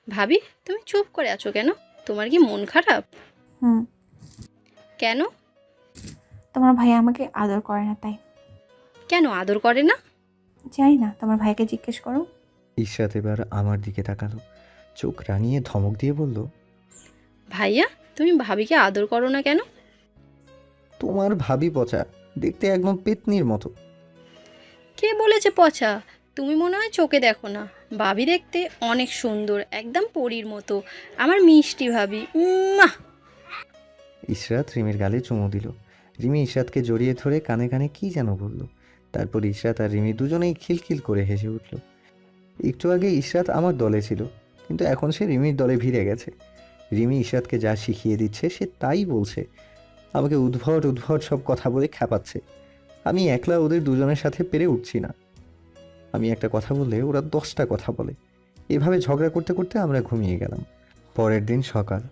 ভাবি, তুমি চুপ করে আছো কেন? তোমার কি মন খারাপ? হুম। কেন? তোমার ভাই আমাকে আদর করে না তাই। কেন আদর করে না? জানি না, তোমার ভাইকে জিজ্ঞেস করো। ইশরাত এবার আমার দিকে তাকালো, চোখ রাঙিয়ে ধমক দিয়ে বলল, ভাইয়া, তুমি ভাবিকে আদর করো না কেন? তোমার ভাবি পচা, দেখতে একদম পেতনির মতো। কে বলেছে পচা? তুমি মনে হয় চোখে দেখো না। ভাবি দেখতে অনেক সুন্দর, একদম পরীর মতো। আমার মিষ্টি ভাবি। ইশরাত রিমির গালে চুমু দিল। রিমি ইশরাতকে জড়িয়ে ধরে কানে কানে কি যেন বলল। তারপর ইশরাত আর রিমি দুজনেই খিলখিল করে হেসে উঠল। একটু আগে ইশরাত আমার দলে ছিল, কিন্তু এখন সে রিমির দলে ভিড়ে গেছে। রিমি ইশরাতকে যা শিখিয়ে দিচ্ছে সে তাই বলছে, আমাকে উদ্ভট উদ্ভট সব কথা বলে খ্যাপাচ্ছে। আমি একলা ওদের দুজনের সাথে পেরে উঠছি না। আমি একটা কথা বললে ওরা 10টা কথা বলে। এভাবে ঝগড়া করতে করতে আমরা ঘুমিয়ে গেলাম। পরের দিন সকাল,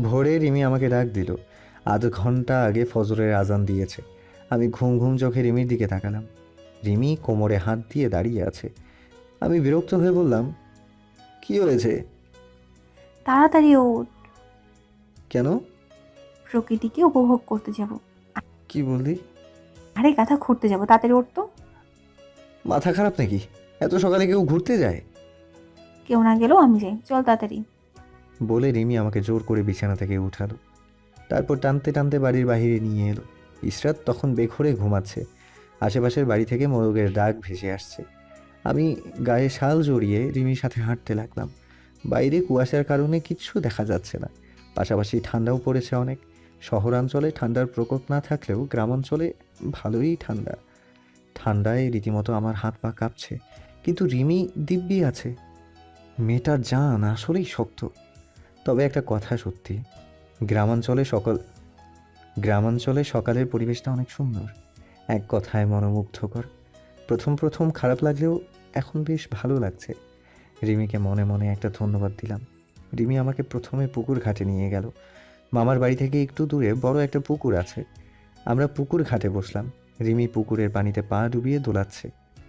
ভোরে রিমি আমাকে ডাক দিল। আধ ঘন্টা আগে ফজরের আজান দিয়েছে। আমি ঘুম ঘুম চোখে রিমির দিকে তাকালাম। রিমি কোমরে হাত দিয়ে দাঁড়িয়ে আছে। আমি বিরক্ত হয়ে বললাম, কি হয়েছে? তাড়াতাড়ি ওঠ। কেন? প্রকৃতিকে উপভোগ করতে যাব। কি বললি? আরে গাধা, ঘুরতে যাব, তাড়াতাড়ি ওঠ তো। মাথা খারাপ নাকি? এত সকালে কেউ ঘুরতে যায়? কেউ না গেলেও আমি যাই, চল তাড়াতাড়ি। বলে রিমি আমাকে জোর করে বিছানা থেকে উঠালো। তারপর টানতে টানতে বাড়ির বাইরে নিয়ে এলো। ইশরাত তখন বেঘোরে ঘুমাচ্ছে। আশেপাশের বাড়ি থেকে মোরগের ডাক ভেসে আসছে। আমি গায়ে শাল জড়িয়ে রিমির সাথে হাঁটতে লাগলাম। বাইরে কুয়াশার কারণে কিচ্ছু দেখা যাচ্ছে না। পাশাপাশি ঠান্ডাও পড়েছে অনেক। শহরাঞ্চলে ঠান্ডার প্রকোপ না থাকলেও গ্রামাঞ্চলে ভালোই ঠান্ডা। ঠান্ডায় রীতিমতো আমার হাত পা কাঁপছে। কিন্তু রিমি দিব্যি আছে। মেয়েটার জান আসলেই শক্ত। তবে একটা কথা সত্যি, গ্রামাঞ্চলে সকল গ্রামাঞ্চলে সকালের পরিবেশটা অনেক সুন্দর, এক কথায় মনোমুগ্ধকর। প্রথম প্রথম খারাপ লাগলেও এখন বেশ ভালো লাগছে। রিমিকে মনে মনে একটা ধন্যবাদ দিলাম। রিমি আমাকে প্রথমে পুকুর ঘাটে নিয়ে গেল। মামার বাড়ি থেকে একটু দূরে বড় একটা পুকুর আছে। আমরা পুকুর ঘাটে বসলাম। রিমি পুকুরের পানিতে পা ডুবিয়ে দোলাচ্ছে,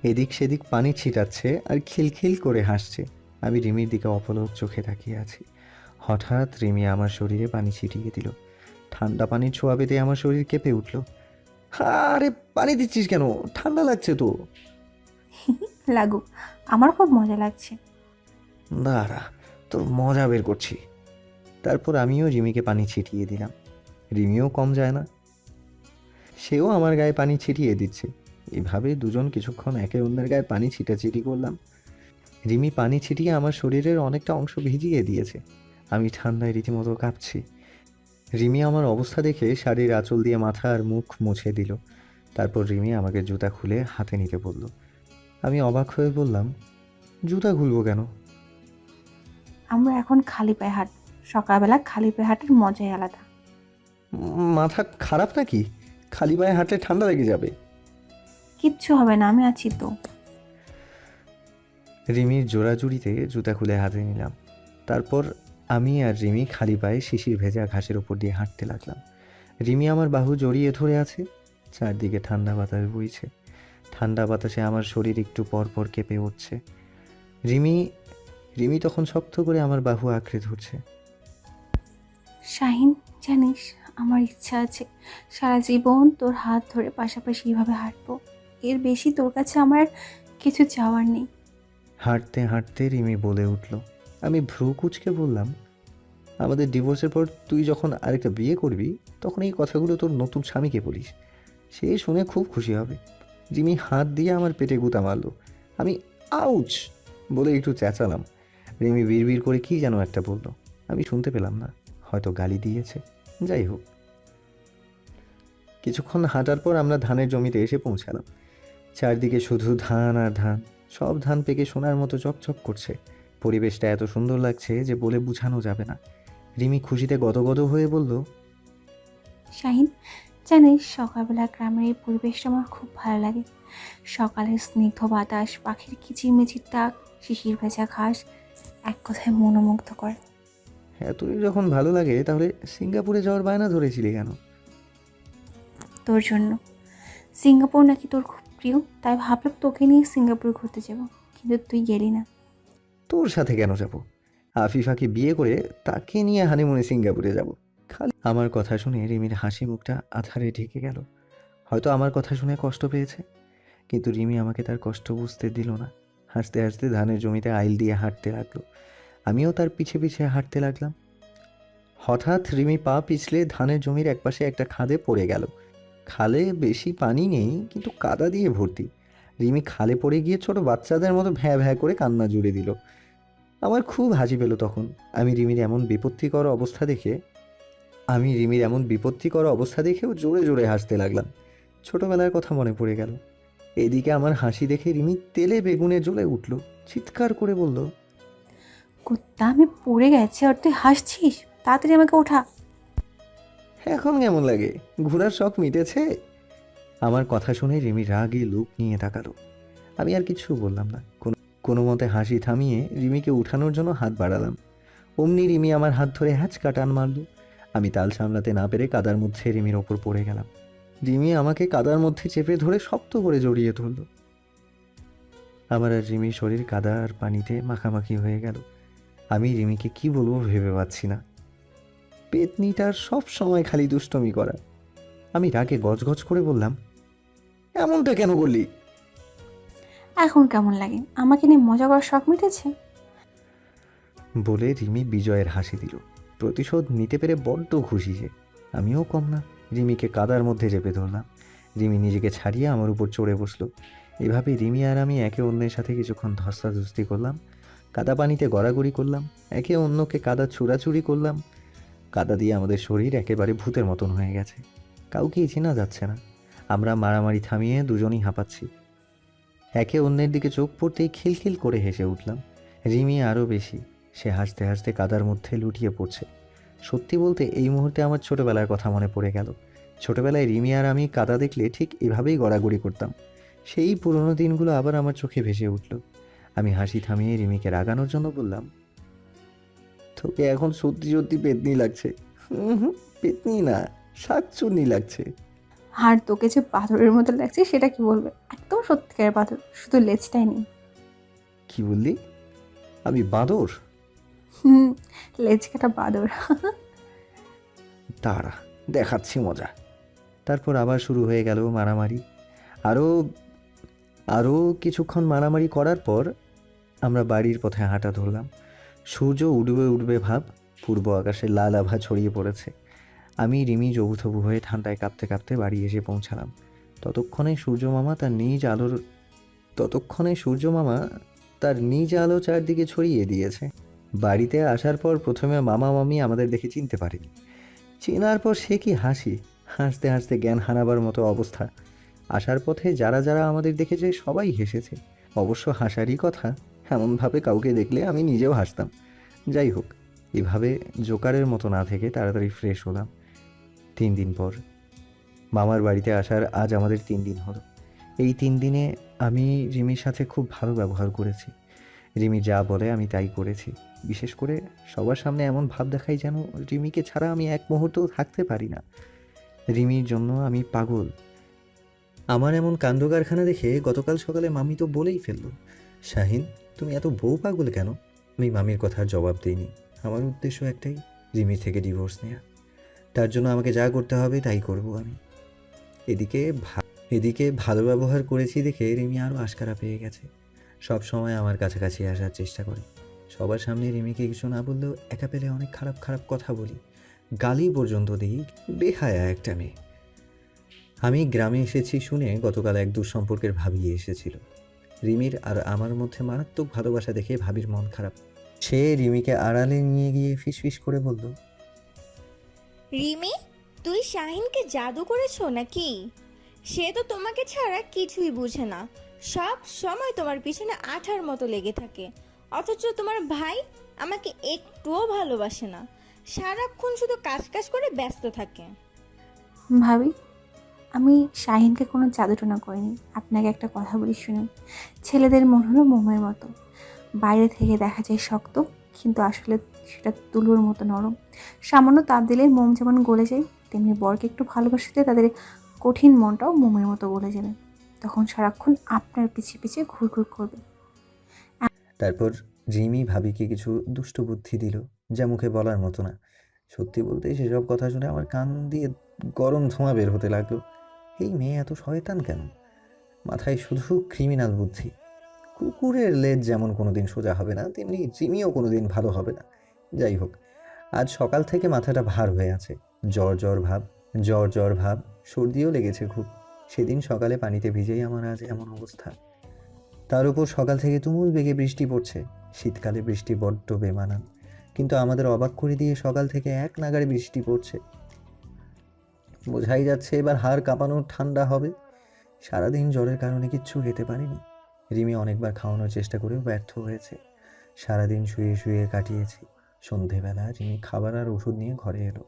এদিক সেদিক পানি ছিটাচ্ছে আর খিলখিল করে হাসছে। আমি রিমির দিকে অপলক চোখে তাকিয়ে আছি। হঠাৎ রিমি আমার শরীরে পানি ছিটিয়ে দিল। ঠান্ডা পানির ছোঁয়া পেতে আমার শরীর কেঁপে উঠল। আরে, পানি দিচ্ছিস কেন? ঠান্ডা লাগছে তো। লাগুক, আমার খুব মজা লাগছে। দাঁড়া, তোর মজা বের করছি। তারপর আমিও রিমিকে পানি ছিটিয়ে দিলাম। রিমিও কম যায় না, সেও আমার গায়ে পানি ছিটিয়ে দিচ্ছে। এভাবে দুজন কিছুক্ষণ একে অন্যের গায়ে পানি ছিটাছিটি করলাম। রিমি পানি ছিটিয়ে আমার শরীরের অনেকটা অংশ ভিজিয়ে দিয়েছে। আমি ঠান্ডায় রীতিমতো কাঁপছি। রিমি আমার অবস্থা দেখে শাড়ির আঁচল দিয়ে মাথা আর মুখ মুছে দিল। তারপর রিমি আমাকে জুতা খুলে হাতে নিতে বলল। আমি অবাক হয়ে বললাম, জুতা খুলবো কেন? আমরা এখন খালি পায়ে হাঁট। সকালবেলা খালি পায়ে হাঁটার মজাই আলাদা। মাথা খারাপ নাকি? খালি পায়ে হাঁটলে ঠান্ডা লেগে যাবে। কিচ্ছু হবে না, আমি আছি তো। রিমির জোড়াজুড়িতে জুতা খুলে হাতে নিলাম। তারপর আমি আর রিমি খালি পায়ে শিশির ভেজা ঘাসের ওপর দিয়ে হাঁটতে লাগলাম। রিমি আমার বাহু জড়িয়ে ধরে আছে। চারদিকে ঠান্ডা বাতাস বইছে। ঠান্ডা বাতাসে আমার শরীর একটু পর পর কেঁপে উঠছে। রিমি রিমি তখন শক্ত করে আমার বাহু আঁকড়ে ধরছে। শাহিন, জানিস, আমার ইচ্ছা আছে সারা জীবন তোর হাত ধরে পাশাপাশি এইভাবে হাঁটবো। এর বেশি তোর কাছে আমার আর কিছু চাওয়ার নেই। হাঁটতে হাঁটতে রিমি বলে উঠল। আমি ভ্রু কুঁচকে বললাম, আমাদের ডিভোর্সের পর তুই যখন আরেকটা বিয়ে করবি, তখন এই কথাগুলো তোর নতুন স্বামীকে বলিস। সে শুনে খুব খুশি হবে। জিমি হাত দিয়ে আমার পেটে গুঁতা মারল। আমি আউচ বলে একটু চেঁচালাম। রিমি বিড়বিড় করে কি যেন একটা বলল, আমি শুনতে পেলাম না। হয়তো গালি দিয়েছে। যাই হোক, কিছুক্ষণ হাঁটার পর আমরা ধানের জমিতে এসে পৌঁছালাম। চারদিকে শুধু ধান আর ধান। সব ধান পেকে সোনার মতো চকচক করছে। পরিবেশটা এত সুন্দর লাগছে যে বলে বোঝানো যাবে না। রিমি খুশিতে গদগদ হয়ে বলল, শাহিন, জানিস, সকালবেলা গ্রামের এই পরিবেশটা আমার খুব ভালো লাগে। সকালের স্নিগ্ধ বাতাস, পাখির কিচিরমিচির ডাক, শিশির ভেজা ঘাস, এক কথায় মনোমুগ্ধ করে। হ্যাঁ, তুই যখন ভালো লাগে তাহলে সিঙ্গাপুরে যাওয়ার বায়না ধরেছিলি কেন? তোর জন্য। সিঙ্গাপুর নাকি তোর খুব প্রিয়, তাই ভাবলাম তোকে নিয়ে সিঙ্গাপুর ঘুরতে যাব, কিন্তু তুই গেলি না। তোর সাথে কেন যাব? আফিফাকে বিয়ে করে তাকে নিয়ে হানিমুনে সিঙ্গাপুরে যাব। খালি আমার কথা শুনে রিমির হাসি মুখটা আধারে ঢেকে গেল। হয়তো আমার কথা শুনে কষ্ট পেয়েছে, কিন্তু রিমি আমাকে তার কষ্ট বুঝতে দিল না। হাসতে হাসতে ধানের জমিতে আইল দিয়ে হাঁটতে লাগলো। আমিও তার পিছে পিছে হাঁটতে লাগলাম। হঠাৎ রিমি পা পিছলে ধানের জমির একপাশে একটা খাদে পড়ে গেল। খালে বেশি পানি নেই, কিন্তু কাদা দিয়ে ভর্তি। রিমি খালে পড়ে গিয়ে ছোট বাচ্চাদের মতো ভ্যাঁ ভ্যাঁ করে কান্না জুড়ে দিল। আমার খুব হাসি পেল তখন। আমি রিমির এমন বিপত্তিকর অবস্থা দেখেও জোরে জোরে হাসতে লাগলাম। ছোটবেলার কথা মনে পড়ে গেল। এদিকে আমার হাসি দেখে রিমি তেলে বেগুনে জ্বলে উঠল, চিৎকার করে বলল, কুত্তা, আমি পড়ে গেছি আর তুই হাসছিস? তাড়াতাড়ি আমাকে ওঠা। এখন কেমন লাগে? ঘোরার শখ মিটেছে? আমার কথা শুনে রিমি রাগে লুক নিয়ে তাকালো। আমি আর কিছু বললাম না। কোনো মতে হাসি থামিয়ে রিমিকে উঠানোর জন্য হাত বাড়ালাম। অমনি রিমি আমার হাত ধরে হ্যাঁচকা টান মারল। আমি তাল সামলাতে না পেরে কাদার মধ্যে রিমির ওপর পড়ে গেলাম। রিমি আমাকে কাদার মধ্যে চেপে ধরে শক্ত করে জড়িয়ে ধরল। আমার আর রিমির শরীর কাদা আর পানিতে মাখামাখি হয়ে গেল। আমি রিমিকে কি বলবো ভেবে পাচ্ছি না। পেতনিটার সব সময় খালি দুষ্টমি করা। আমি রাগে গজগজ করে বললাম, এমনটা কেন করলি? এখন কেমন লাগে? আমাকে নিয়ে মজা করার শখ মিটেছে? বলে রিমি বিজয়ের হাসি দিল। প্রতিশোধ নিতে পেরে বড্ড খুশি সে। আমিও কম না। রিমিকে কাদার মধ্যে চেপে ধরলাম। রিমি নিজেকে ছাড়িয়ে আমার উপর চড়ে বসলো। এভাবে রিমি আর আমি একে অন্যের সাথে কিছুক্ষণ ধস্তাধস্তি করলাম। কাদা পানিতে গড়াগড়ি করলাম। একে অন্যকে কাদা ছুড়াছুড়ি করলাম। কাদা দিয়ে আমাদের শরীর একেবারে ভূতের মতন হয়ে গেছে। কাউকেই চেনা যাচ্ছে না। আমরা মারামারি থামিয়ে দুজনই হাঁপাচ্ছি। একে অন্যের দিকে চোখ পড়তেই খিলখিল করে হেসে উঠলাম। রিমি আরও বেশি। সে হাসতে হাসতে কাদার মধ্যে লুটিয়ে পড়ছে। সত্যি বলতে এই মুহূর্তে আমার ছোটবেলার কথা মনে পড়ে গেল। ছোটবেলায় রিমি আর আমি কাদা দেখলে ঠিক এভাবেই গড়াগড়ি করতাম। সেই পুরনো দিনগুলো আবার আমার চোখে ভেসে উঠল। আমি হাসি থামিয়ে রিমিকে রাগানোর জন্য বললাম, তোকে এখন সত্যি সত্যি পেতনি লাগছে। পেতনি না, শাকচুন্নি লাগছে। আর তোকে যে পাথরের মতো লাগছে সেটা কি বলবে? একদম সত্যিকারের পাথর, শুধু লেজটাই নেই। কি বললি? আমি বাঁদর? হুম, লেজ কাটা বাদর। দাঁড়া, দেখাচ্ছি মজা। তারপর আবার শুরু হয়ে গেল মারামারি। আরও আরও কিছুক্ষণ মারামারি করার পর আমরা বাড়ির পথে হাঁটা ধরলাম। সূর্য উঠবে উঠবে ভাব। পূর্ব আকাশে লাল আভা ছড়িয়ে পড়েছে। আমি রিমি জবুথবু হয়ে ঠান্ডায় কাঁপতে কাঁপতে বাড়ি এসে পৌঁছালাম। ততক্ষণে সূর্য মামা তার নিজ আলো চারদিকে ছড়িয়ে দিয়েছে। বাড়িতে আসার পর প্রথমে মামা মামি আমাদের দেখে চিনতে পারেনি। চেনার পর সে কি হাসি! হাসতে হাসতে জ্ঞান হারাবার মতো অবস্থা। আসার পথে যারা যারা আমাদের দেখেছে সবাই হেসেছে। অবশ্য হাসারই কথা, এমনভাবে কাউকে দেখলে আমি নিজেও হাসতাম। যাই হোক, এভাবে জোকারের মতো না থেকে তাড়াতাড়ি ফ্রেশ হলাম। 3 দিন পর মামার বাড়িতে আসার আজ আমাদের 3 দিন হলো। এই 3 দিনে আমি রিমির সাথে খুব ভালো ব্যবহার করেছি। রিমি যা বলে আমি তাই করেছি। বিশেষ করে সবার সামনে এমন ভাব দেখাই যেন রিমিকে ছাড়া আমি এক মুহূর্তও থাকতে পারি না। রিমির জন্য আমি পাগল। আমার এমন কাণ্ড কারখানা দেখে গতকাল সকালে মামি তো বলেই ফেললো, শাহিন, তুমি এত বউ পাগল কেন? আমি মামির কথার জবাব দিইনি। আমার উদ্দেশ্য একটাই, রিমির থেকে ডিভোর্স নেওয়া। তার জন্য আমাকে যা করতে হবে তাই করব আমি। এদিকে ভালো ব্যবহার করেছি দেখে রিমি আরও আশকারা পেয়ে গেছে। সব সময় আমার কাছাকাছি আসার চেষ্টা করে। সবার সামনে রিমিকে কিছু না বললেও একা পেলে অনেক খারাপ খারাপ কথা বলি, গালি পর্যন্ত দিই। বেহায়া একটা মেয়ে। আমি গ্রামে এসেছি শুনে গতকাল এক দুঃসম্পর্কের ভাবি এসেছিল। রিমির আর আমার মধ্যে মারাত্মক ভালোবাসা দেখে ভাবির মন খারাপ। সে রিমিকে আড়ালে নিয়ে গিয়ে ফিসফিস করে বলল, রিমি, তুই শাহিনকে জাদু করেছো নাকি? সে তো তোমাকে ছাড়া কিছুই বুঝে না, সব সময় তোমার পিছনে আঠার মতো লেগে থাকে। অথচ তোমার ভাই আমাকে একটুও ভালোবাসে না, সারাক্ষণ শুধু কাজ কাজ করে ব্যস্ত থাকে। ভাবি, আমি শাহিনকে কোনো জাদুটনা করিনি। আপনাকে একটা কথা বলি শুনুন। ছেলেদের মন হলো মোমের মতো। বাইরে থেকে দেখা যায় শক্ত, কিন্তু আসলে সেটা তুলোর মতো নরম। সামান্য তাপ দিলে মোম যেমন গলে যায়, তেমনি বরকে একটু ভালোবাসতে তাদের কঠিন মনটাও মোমের মতো গলে যাবে। তখন সারাক্ষণ আপনার পিছিয়ে পিছিয়ে ঘুরঘুর করবে। তারপর রিমি ভাবিকে কিছু দুষ্ট বুদ্ধি দিল, যা মুখে বলার মতো না। সত্যি বলতে সেসব কথা শুনে আমার কান দিয়ে গরম ধোঁয়া বের হতে লাগলো। এই মেয়ে এত শয়তান কেন? মাথায় শুধু ক্রিমিনাল বুদ্ধি। কুকুরের লেজ যেমন কোনোদিন সোজা হবে না, তেমনি জিমিও কোনোদিন ভালো হবে না। যাই হোক, আজ সকাল থেকে মাথাটা ভার হয়ে আছে। জ্বর জ্বর ভাব, জ্বর জ্বর ভাব, সর্দিও লেগেছে খুব। সেদিন সকালে পানিতে ভিজেই আমার আজ এমন অবস্থা। তার উপর সকাল থেকে তুমুল বেগে বৃষ্টি পড়ছে। শীতকালে বৃষ্টি বড্ড বেমানান, কিন্তু আমাদের অবাক করে দিয়ে সকাল থেকে এক নাগাড়ে বৃষ্টি পড়ছে। বোঝাই যাচ্ছে এবার হাড় কাঁপানোর ঠান্ডা হবে। সারাদিন জ্বরের কারণে কিচ্ছু খেতে পারিনি। রিমি অনেকবার খাওয়ানোর চেষ্টা করেও ব্যর্থ হয়েছে। সারাদিন শুয়ে শুয়ে কাটিয়েছি। সন্ধেবেলা রিমি খাবার আর ওষুধ নিয়ে ঘরে এলো।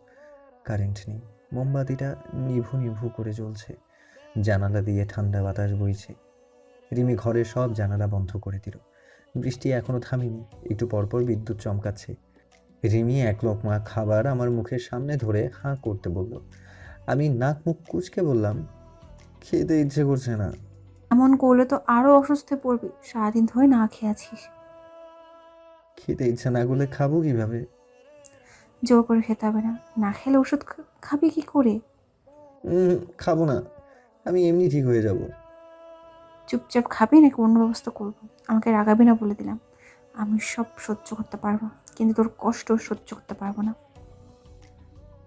কারেন্ট নেই, মোমবাতিটা নিভু নিভু করে জ্বলছে। জানালা দিয়ে ঠান্ডা বাতাস বইছে। রিমি ঘরের সব জানালা বন্ধ করে দিল। বৃষ্টি এখনো থামেনি, একটু পরপর বিদ্যুৎ চমকাচ্ছে। রিমি এক লোকমা খাবার আমার মুখের সামনে ধরে হাঁ করতে বলল। আমি নাক মুখ কুঁচকে বললাম, খেতে ইচ্ছে করছে না। এমন করলে তো আরো অসুস্থ পড়বি, সারাদিন ধরে না খেয়ে আছিস। খেতে ইচ্ছে না করলে খাবো কিভাবে? জোর করে খেতে হবে না, না খেলে ওষুধ খাবি কি করে? খাবো না, আমি এমনি ঠিক হয়ে যাব। চুপচাপ খাবি নাকি অন্য ব্যবস্থা করবো? আমাকে রাগাবি না বলে দিলাম। আমি সব সহ্য করতে পারবো, কিন্তু তোর কষ্ট সহ্য করতে পারবো না।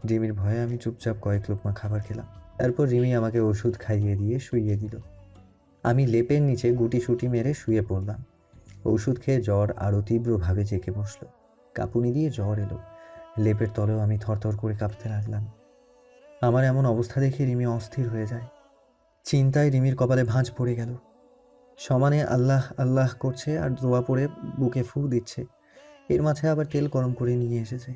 রিমির ভয়ে আমি চুপচাপ কয়েক লোকমা খাবার খেলাম। তারপর রিমি আমাকে ওষুধ খাইয়ে দিয়ে শুইয়ে দিল। আমি লেপের নিচে গুটিসুটি মেরে শুয়ে পড়লাম। ওষুধ খেয়ে জ্বর আরও তীব্রভাবে জেঁকে বসলো। কাঁপুনি দিয়ে জ্বর এলো। লেপের তলেও আমি থরথর করে কাঁপতে লাগলাম। আমার এমন অবস্থা দেখে রিমি অস্থির হয়ে যায়। চিন্তায় রিমির কপালে ভাঁজ পড়ে গেল। সমানে আল্লাহ আল্লাহ করছে আর দোয়া পড়ে বুকে ফু দিচ্ছে। এর মাঝে আবার তেল গরম করে নিয়ে এসেছে।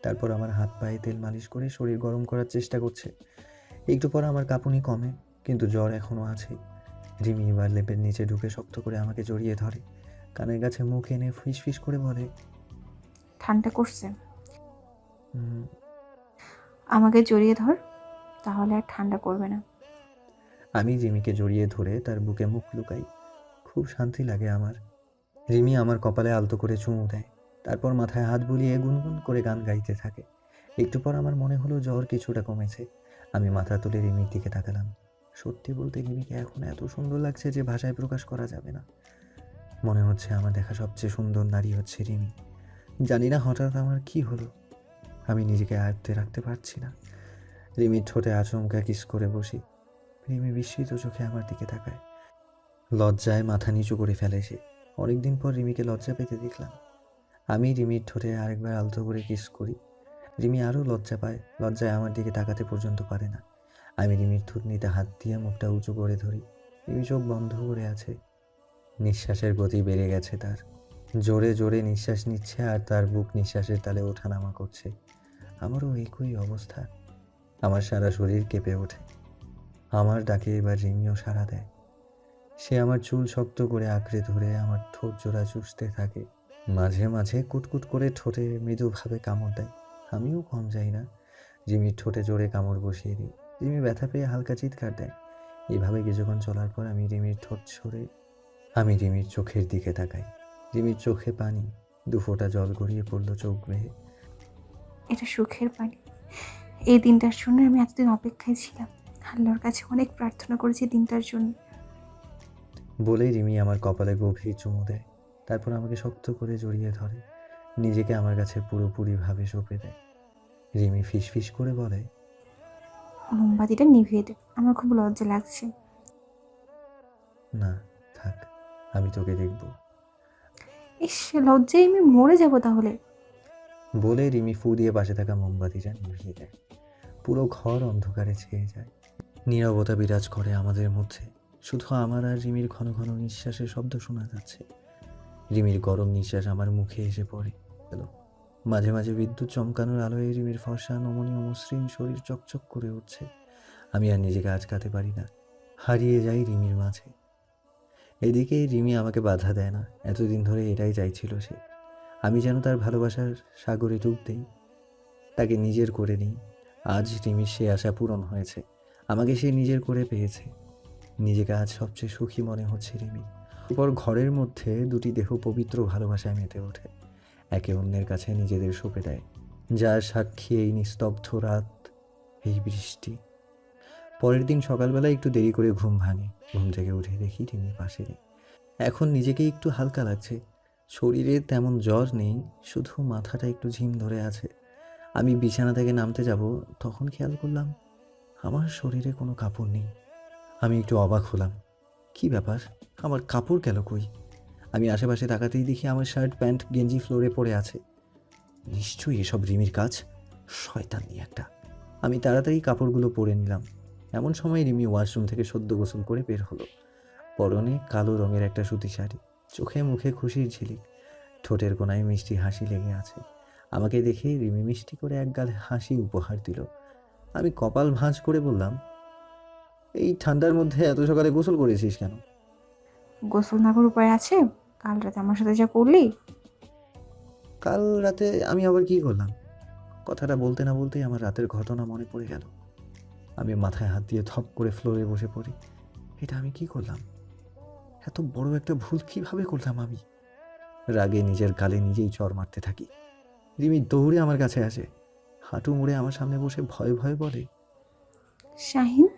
তারপর আমার হাত পায়ে তেল মালিশ করে শরীর গরম করার চেষ্টা করছে। একটু পর আমার কাঁপুনি কমে, কিন্তু জ্বর এখনও আছে। রিমি এবার লেপের নিচে ঢুকে শক্ত করে আমাকে জড়িয়ে ধরে। কানের কাছে মুখ এনে ফিস ফিস করে বলে, ঠান্ডা করছে? "হুম।" আমাকে জড়িয়ে ধর, তাহলে আর ঠান্ডা করবে না। আমি রিমিকে জড়িয়ে ধরে তার বুকে মুখ লুকাই। খুব শান্তি লাগে আমার। রিমি আমার কপালে আলতো করে চুমু দেয়। তারপর মাথায় হাত বুলিয়ে গুনগুন করে গান গাইতে থাকে। একটু পর আমার মনে হলো জ্বর কিছুটা কমেছে। আমি মাথা তুলে রিমির দিকে তাকালাম। সত্যি বলতে রিমিকে এখন এত সুন্দর লাগছে যে ভাষায় প্রকাশ করা যাবে না। মনে হচ্ছে আমার দেখা সবচেয়ে সুন্দর নারী হচ্ছে রিমি। জানি না হঠাৎ আমার কি হলো, আমি নিজেকে আয়ত্তে রাখতে পারছি না। রিমির ঠোঁটে আচমকা কিস করে বসি। রিমি বিস্মিত চোখে আমার দিকে তাকায়। লজ্জায় মাথা নিচু করে ফেলে সে। অনেকদিন পর রিমিকে লজ্জা পেতে দেখলাম। আমি রিমির ঠোঁটে আরেকবার আলতো করে কিস করি। রিমি আরও লজ্জা পায়, লজ্জায় আমার দিকে তাকাতে পর্যন্ত পারে না। আমি রিমির থুতনিতে হাত দিয়ে মুখটা উঁচু করে ধরি। রিমি চোখ বন্ধ করে আছে। নিঃশ্বাসের গতি বেড়ে গেছে তার। জোরে জোরে নিঃশ্বাস নিচ্ছে আর তার বুক নিঃশ্বাসের তালে ওঠানামা করছে। আমারও একই অবস্থা। আমার সারা শরীর কেঁপে ওঠে। আমার ডাকে এবার রিমিও সাড়া দেয়। সে আমার চুল শক্ত করে আঁকড়ে ধরে আমার ঠোঁট জোড়া চুষতে থাকে। মাঝে মাঝে কুটকুট করে ঠোঁটে মৃদুভাবে কামড় দেয়। আমিও কম যাই না। রিমির ঠোঁটে জোরে কামড় বসিয়ে দিই। রিমি ব্যথা পেয়ে হালকা চিৎকার দেয়। এভাবে কিছুক্ষণ চলার পর আমি রিমির ঠোঁট সরে আমি রিমির চোখের দিকে তাকাই। রিমির চোখে পানি, দুফোঁটা জল গড়িয়ে পড়ল চোখ বেয়ে। এটা সুখের পানি। এই দিনটার জন্য আমি এতদিন অপেক্ষায় ছিলাম। আল্লাহর কাছে অনেক প্রার্থনা করেছি দিনটার জন্য। বলেই রিমি আমার কপালে গভীর চুমু দেয়। তারপর আমাকে শক্ত করে জড়িয়ে ধরে, নিজেকে আমার কাছে পুরোপুরিভাবে সঁপে দেয়। রিমি ফিস ফিস করে বলে, মোমবাতিটা নিভিয়ে দে, আমার খুব লজ্জা লাগছে। না থাক, আমি তোকে দেখব। ইস, লজ্জায় আমি মরে যাব তাহলে। বলে রিমি ফু দিয়ে পাশে থাকা মোমবাতিটা নিভিয়ে দেয়। পুরো ঘর অন্ধকারে ছেয়ে যায়। নীরবতা বিরাজ করে আমাদের মধ্যে। শুধু আমার আর রিমির ঘন ঘন নিঃশ্বাসের শব্দ শোনা যাচ্ছে। রিমির গরম নিঃশ্বাস আমার মুখে এসে পড়ে গেল। মাঝে মাঝে বিদ্যুৎ চমকানোর আলোয় রিমির ফর্সা নমনীয় মসৃণ শরীর চকচক করে উঠছে। আমি আর নিজেকে আটকাতে পারি না, হারিয়ে যাই রিমির মাঝে। এদিকে রিমি আমাকে বাধা দেয় না। এতদিন ধরে এটাই চাইছিল সে। আমি যেন তার ভালোবাসার সাগরে ডুব দেই, তাকে নিজের করে নিই। আজ রিমির সে আশা পূরণ হয়েছে। আমাকে সে নিজের করে পেয়েছে। নিজেকে আজ সবচেয়ে সুখী মনে হচ্ছে রিমি। এরপর ঘরের মধ্যে দুটি দেহ পবিত্র ভালোবাসায় মেতে ওঠে, একে অন্যের কাছে নিজেদের সঁপে দেয়, যার সাক্ষী এই নিস্তব্ধ রাত, এই বৃষ্টি। পরের দিন সকালবেলা একটু দেরি করে ঘুম ভাঙে। ঘুম থেকে উঠে দেখি রিমি পাশে নেই। এখন নিজেকে একটু হালকা লাগছে। শরীরে তেমন জ্বর নেই, শুধু মাথাটা একটু ঝিম ধরে আছে। আমি বিছানা থেকে নামতে যাব, তখন খেয়াল করলাম আমার শরীরে কোনো কাপড় নেই। আমি একটু অবাক হলাম, কি ব্যাপার, আমার কাপড় গেল কই? আমি আশেপাশে তাকাতেই দেখি আমার শার্ট প্যান্ট গেঞ্জি ফ্লোরে পড়ে আছে। নিশ্চয়ই এসব রিমির কাজ, শয়তানি একটা। আমি তাড়াতাড়ি কাপড়গুলো পরে নিলাম। এমন সময় রিমি ওয়াশরুম থেকে সদ্য গোসল করে বের হলো। পরনে কালো রঙের একটা সুতি শাড়ি, চোখে মুখে খুশির ঝিলিক, ঠোঁটের কোণায় মিষ্টি হাসি লেগে আছে। আমাকে দেখেই রিমি মিষ্টি করে এক গাল হাসি উপহার দিল। আমি কপাল ভাঁজ করে বললাম, এই ঠান্ডার মধ্যে এত সকালে গোসল করেছিস কেন? গোসল না করে উপায় আছে? কাল রাতে আমার সাথে যা করলি। কাল রাতে আমি আবার কি করলাম? কথাটা বলতে না বলতেই আমার রাতের ঘটনা মনে পড়ে গেল। আমি মাথায় হাত দিয়ে থপ করে ফ্লোরে বসে পড়ি। এটা আমি কি করলাম? এত বড় একটা ভুল কিভাবে করলাম আমি? রাগে নিজের গালে নিজেই চড় মারতে থাকি। রিমি দৌড়ে আমার কাছে আসে, হাঁটু মুড়ে আমার সামনে বসে ভয়ে ভয়ে বলে, শাহিন,